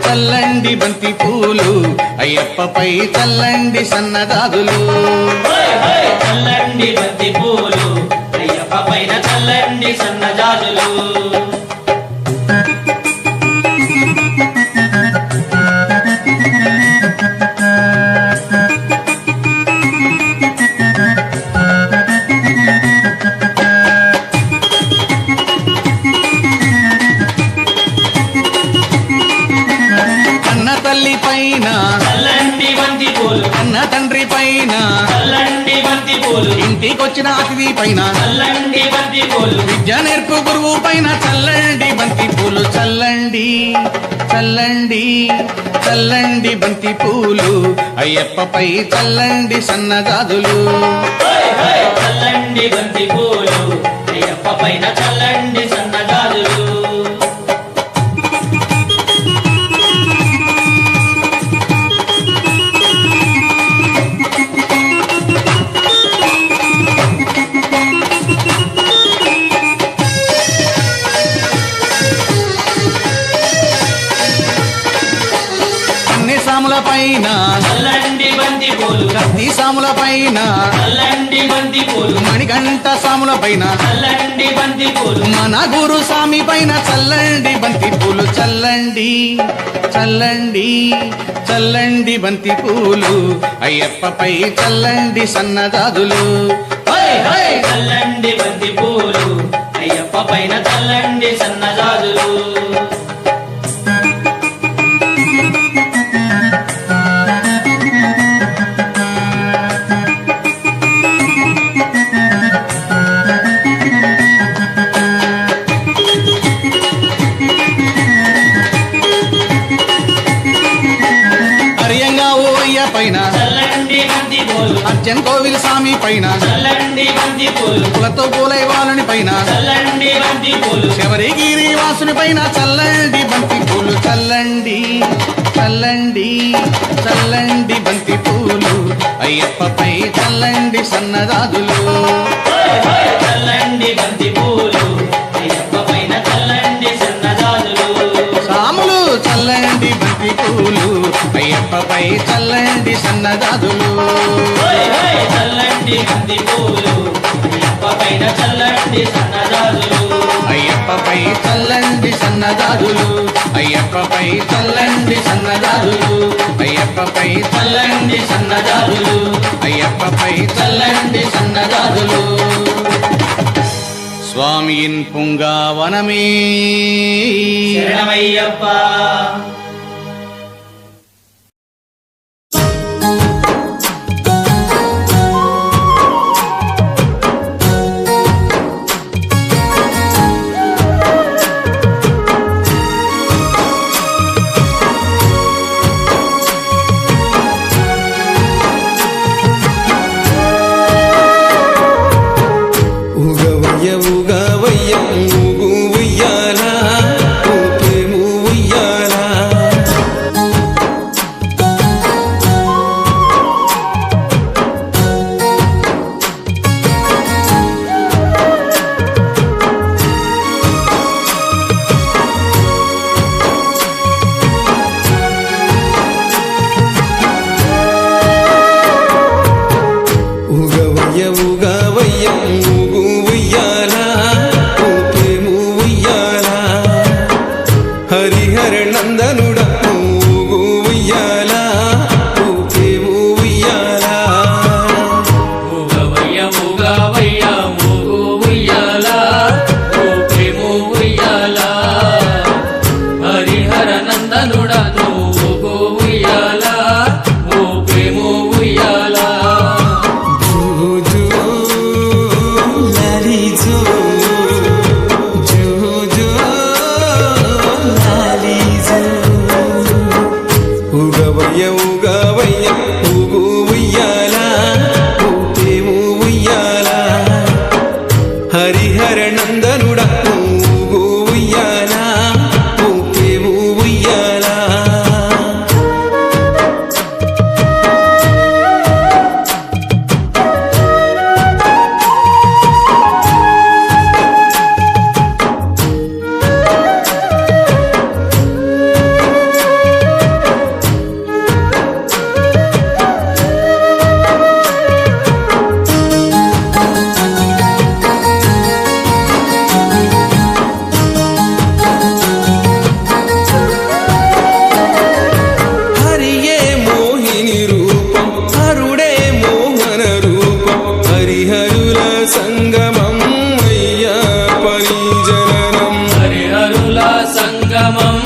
చల్లండి బంతి పూలు అయ్యప్పపై చల్లండి సన్నదాదులు చల్లండి బంతి పూలు అయ్యప్ప పైన చల్లండి సన్నజాజులు తల్లి పైన చల్లండి బంతి పూలు అన్న తండ్రి పైన చల్లండి బంతి పూలు ఇంటికొచ్చిన అతిథి పైన చల్లండి బంతి పూలు విద్య నేర్పు గురువు పైన చల్లండి బంతి పూలు చల్లండి చల్లండి చల్లండి బంతి పూలు అయ్యప్పపై చల్లండి సన్నదాదులు చల్లండి బంతి పూలు అయ్యప్ప పైన చల్లండి సన్నజాజులు సాముల పైన చల్లండి బంతి పూలు కత్తి సాముల పైన చల్లండి బంతి పూలు మణికంఠ సాముల పైన చల్లండి బంతి పూలు మన గురు స్వామి పైన చల్లండి బంతి పూలు చల్లండి చల్లండి చల్లండి బంతి పూలు అయ్యప్పపై చల్లండి సన్నదాదులు చల్లండి బంతి పూలు అయ్యప్ప పైన చల్లండి సన్నజాజులు పైన చల్లండి బంతి పూలు అర్జన్ కోవిల్ స్వామి పైన చల్లండి బంతి పూలు కులతో పూలైవాలుని పైన చల్లండి బంతి పూలు శబరిగిరి వాసుని పైన చల్లండి బంతి పూలు చల్లండి చల్లండి చల్లండి బంతి పూలు అయ్యప్పపై చల్లండి సన్నదాదులు చల్లండి బంతి పూలు అయ్యప్ప పైన చల్లండి సన్నజాజులు సాములు చల్లండి బంతి పూలు అయ్యప్పపై చల్లండి సన్నదాదులు చల్లండి బంతి పూలు అయ్యప్ప పైన చల్లండి సన్నజాజులు అయ్యప్పపై చల్లండి సన్నదాదులు అయ్యప్పపై చల్లండి సన్నదాదులు అయ్యప్పపై చల్లండి సన్నదాదులు అయ్యప్పపై చల్లండి సన్నదాదులు స్వామిயின் పుంగావనమే శరణమయ్యప్ప నందనుడా ఊగు ఉయ్యాల ఊపే ఉయ్యాల సంగమం అయ్యప్పని జననం హరిహరుల సంగమం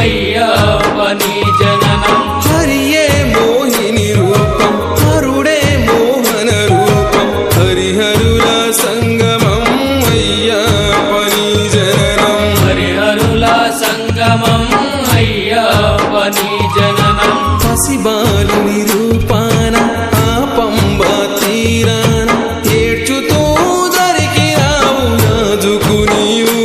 అయ్యప్పని జననం హరియే మోహిని రూపం హరుడే మోహన రూపం హరిహరుల సంగమం అయ్యప్పని జననం హరిహరుల సంగమం అయ్యప్పని జననం పసిబాలుని రూపాన ఆ పంబా తీరాన ఏడ్చుతూ దరికిరావు రాజుకు నీవు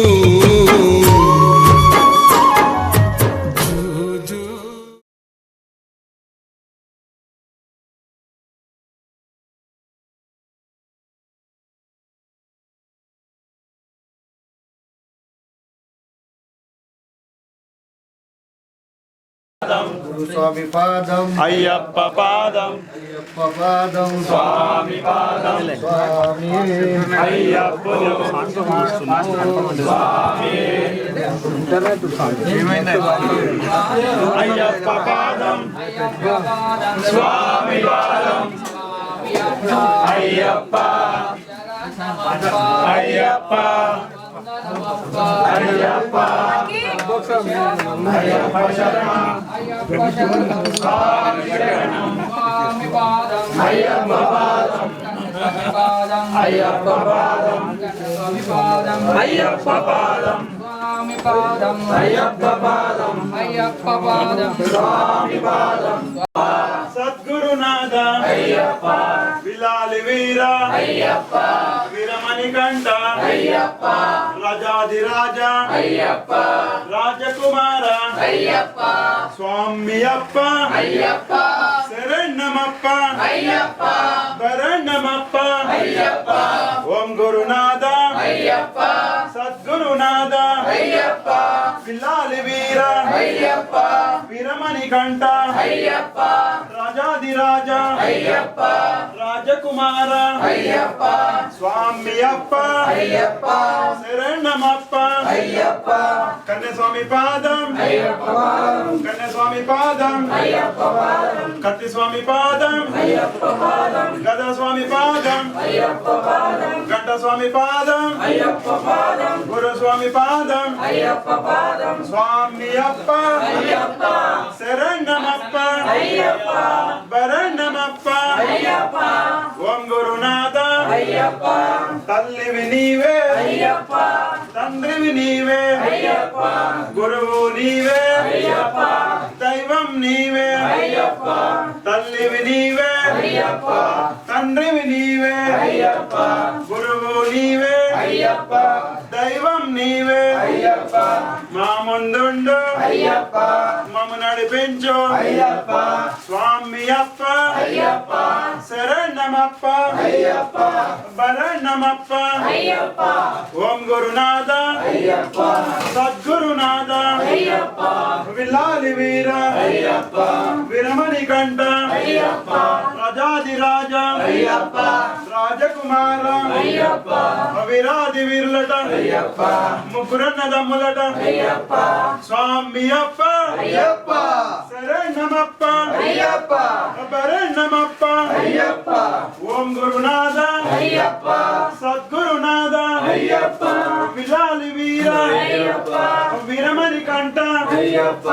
స్వామి పాదం అయ్యప్ప పాదం అయ్యప్ప పాదం స్వామి పాదం స్వామి అయ్యప్పను అయ్యప్ప పాదం స్వామి పాదం అయ్యప్ప అయ్యప్ప అయ్యప్ప అయ్యప్ప శరణం స్వామి శరణం అయ్యప్ప పాదం అయ్యప్ప పాదం అయ్యప్ప పాదం అయ్యప్ప పాదం స్వామి పాదం సద్గురునాథ అయ్యప్ప విలాలి వీర అయ్యప్ప వీరమణి కంఠ అయ్యప్ప రాజాదిరాజ అయ్యప్ప రాజకుమార అయ్యప్ప స్వామియప్ప అయ్యప్ప శరణమప్ప అయ్యప్ప శరణమప్ప అయ్యప్ప ఓం గురునాథ అయ్యప్ప సద్గురునాథ అయ్యప్ప విలాలి వీర అయ్యప్ప వీరమణి కంఠ అయ్యప్ప రాజాదిరాజ అయ్యప్ప రాజకుమార అయ్యప్ప స్వామియప్ప అయ్యప్ప శరణమప్ప అయ్యప్ప కన్యస్వామి పాదం అయ్యప్ప పాదం కన్యస్వామి పాదం అయ్యప్ప పాదం కత్తి స్వామి పాదం అయ్యప్ప పాదం గదా స్వామి పాదం అయ్యప్ప పాదం గంట స్వామి పాదం అయ్యప్ప పాదం గురు స్వామి పాదం అయ్యప్ప పాదం స్వామియప్ప అయ్యప్ప శరణమప్ప అయ్యప్ప శరణమప్ప అయ్యప్ప ఓం గురునాథ అయ్యప్ప తల్లివి నీవే అయ్యప్ప తండ్రివి నీవే అయ్యప్ప గురువు నీవే అయ్యప్ప దైవం నీవే అయ్యప్ప తల్లివి నీవే అయ్యప్ప తండ్రివి నీవే అయ్యప్ప గురువు నీవే అయ్యప్ప దైవం నీవే అయ్యప్ప మా ముందుండు అయ్యప్ప మమ్మ నడిపించు అయ్యప్ప స్వామియప్ప అయ్యప్ప శరణమప్ప అయ్యప్ప శరణమప్ప అయ్యప్ప ఓం గురునాథ అయ్యప్ప సద్గురునాథ అయ్యప్ప విలాలి వీర అయ్యప్ప వీరమణి కంఠ అయ్యప్ప రాజాదిరాజ అయ్యప్ప రాజకుమార అయ్యప్ప వీరాది వీరులట అయ్యప్ప ముగ్గురన్నదమ్ములట అయ్యప్ప స్వామియప్ప అయ్యప్ప శరణమప్ప అయ్యప్ప శరణమప్ప అయ్యప్ప ఓం గురునాథ అయ్యప్ప సద్గురునాథ అయ్యప్ప విలాలి వీర అయ్యప్ప వీరమణి కంఠ అయ్యప్ప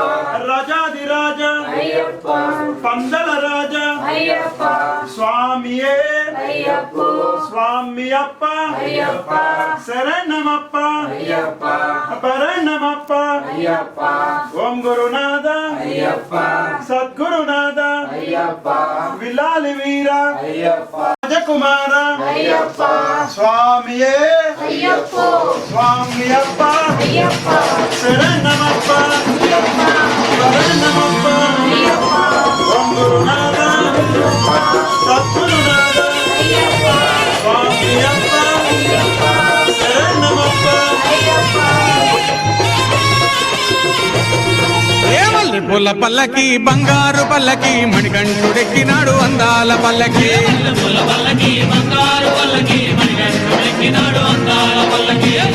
రాజాదిరాజ అయ్యప్ప పందల రాజ అయ్యప్ప స్వామియే అయ్యప్ప స్వామియప్ప అయ్యప్ప శరణమప్ప అయ్యప్ప శరణమప్ప అయ్యప్ప ఓం గురునాథ అయ్యప్ప సద్గురునాథ అయ్యప్ప విలాలి వీర అయ్యప్ప కుమార స్వామియే స్వామియప్ప శరణమప్ప శరణమప్ప ఓం గురునాథ సద్గురునాథ స్వామియప్ప శరణమప్ప పుల్ల పల్లకి బంగారు పల్లకి మణికంఠుడెక్కినాడు అందాల పల్లకి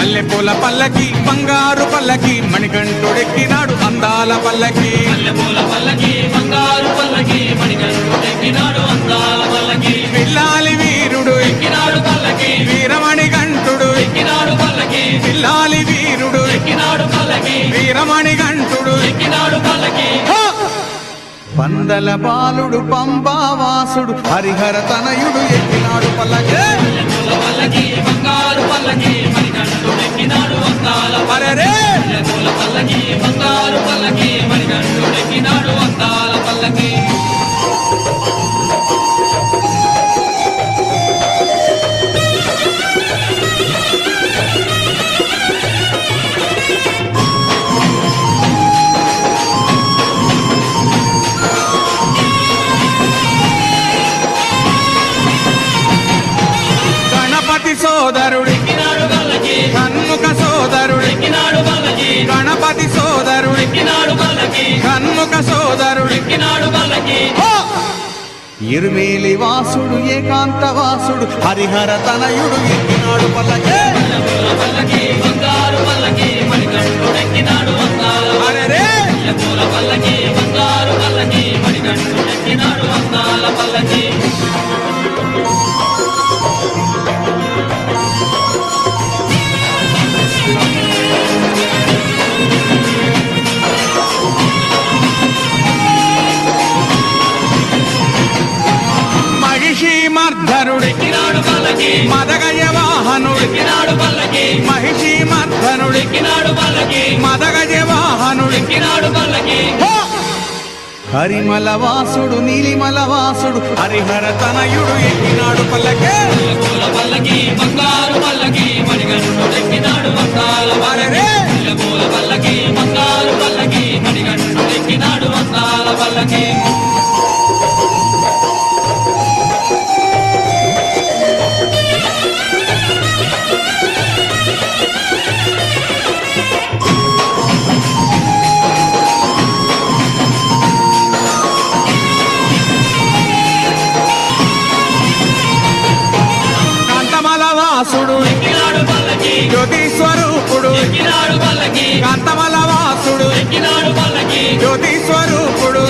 మల్లె పూల పల్లకి బంగారు పల్లకి మణికంఠుడెక్కినాడు అందాల పల్లకి పిల్లాలి వీరుడు ఎక్కినాడు పల్లకి వీరమణి గంటుడు ఎక్కినాడు పల్లకి పిల్లాలి వీరుడు ఎక్కినాడు పల్లకి వీరమణి గంటుడు ఎక్కినాడు పల్లకి పందల బాలుడు పంబావాసుడు హరిహర తనయుడు ఎక్కినాడు పల్లకి బంగారు పల్లకి మణికంఠుడు ఎక్కినాడు అందాల పల్లకి బంగారు పల్లకి మణికంఠుడు ఎక్కినాడు అందాల పల్లకి సోదరుడు కన్ముఖ సోదరుడు గణపతి సోదరుడు కన్ముఖ సోదరుడు ఇరుమేలి వాసుడు ఏకాంత వాసుడు హరిహర తనయుడు ఎక్కినాడు పల్లకి అరెరే మదగజ వాహనుడు మహిషి మర్ధనుడు మదగజ వాహనుడు హరిమల వాసుడు నీలిమల వాసుడు హరిహర తనయుడు ఎక్కినాడు పల్లకి బంగారు పల్లకి మణికంఠుడు ఎక్కినాడు అందాల పల్లకి బంగారు పల్లకి మణికంఠుడు ఎక్కినాడు అందాల పల్లకి జ్యోతి స్వరూపుడు కాంతమల వాసుడు జ్యోతి స్వరూపుడు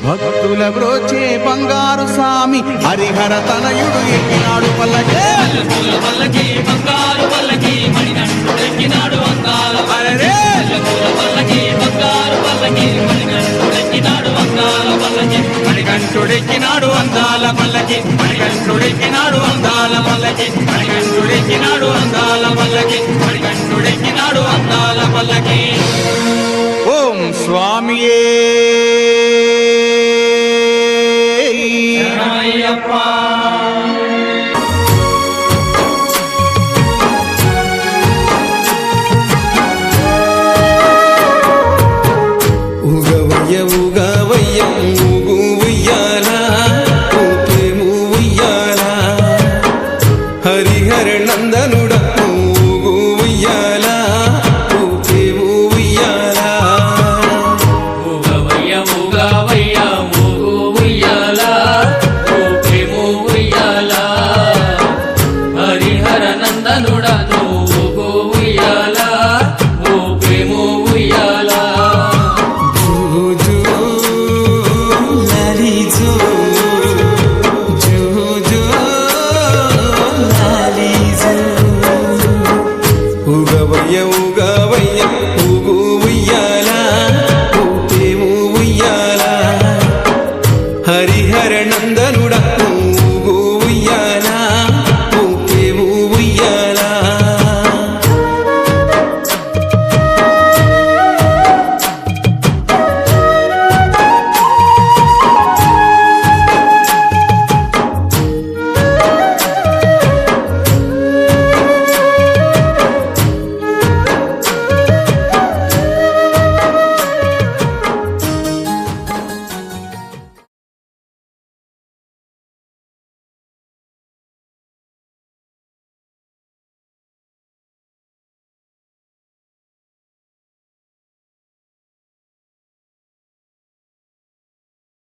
భక్తుల బ్రోచే బంగారు స్వామి హరిహర తనయుడు ఎక్కినాడు పల్లకి అరెరే మణికంఠుడెక్కినాడు అందాల పల్లకి మణికంఠుడెక్కినాడు అందాల పల్లకి మణికంఠుడెక్కినాడు అందాల పల్లకి మణికంఠుడెక్కినాడు అందాల పల్లకి ఓం స్వామియే ఉగవయ్య ఉగవయ్య ఊగు ఉయ్యాల ఊపేము ఉయ్యాల హరిహర నందనుడ ఊగు ఉయ్యాల ఊపేము ఉయ్యాల ఊగవయ్య ఊగవయ్య ఊగు ఉయ్యాల ఊపేము ఉయ్యాల హరిహర నందనుడ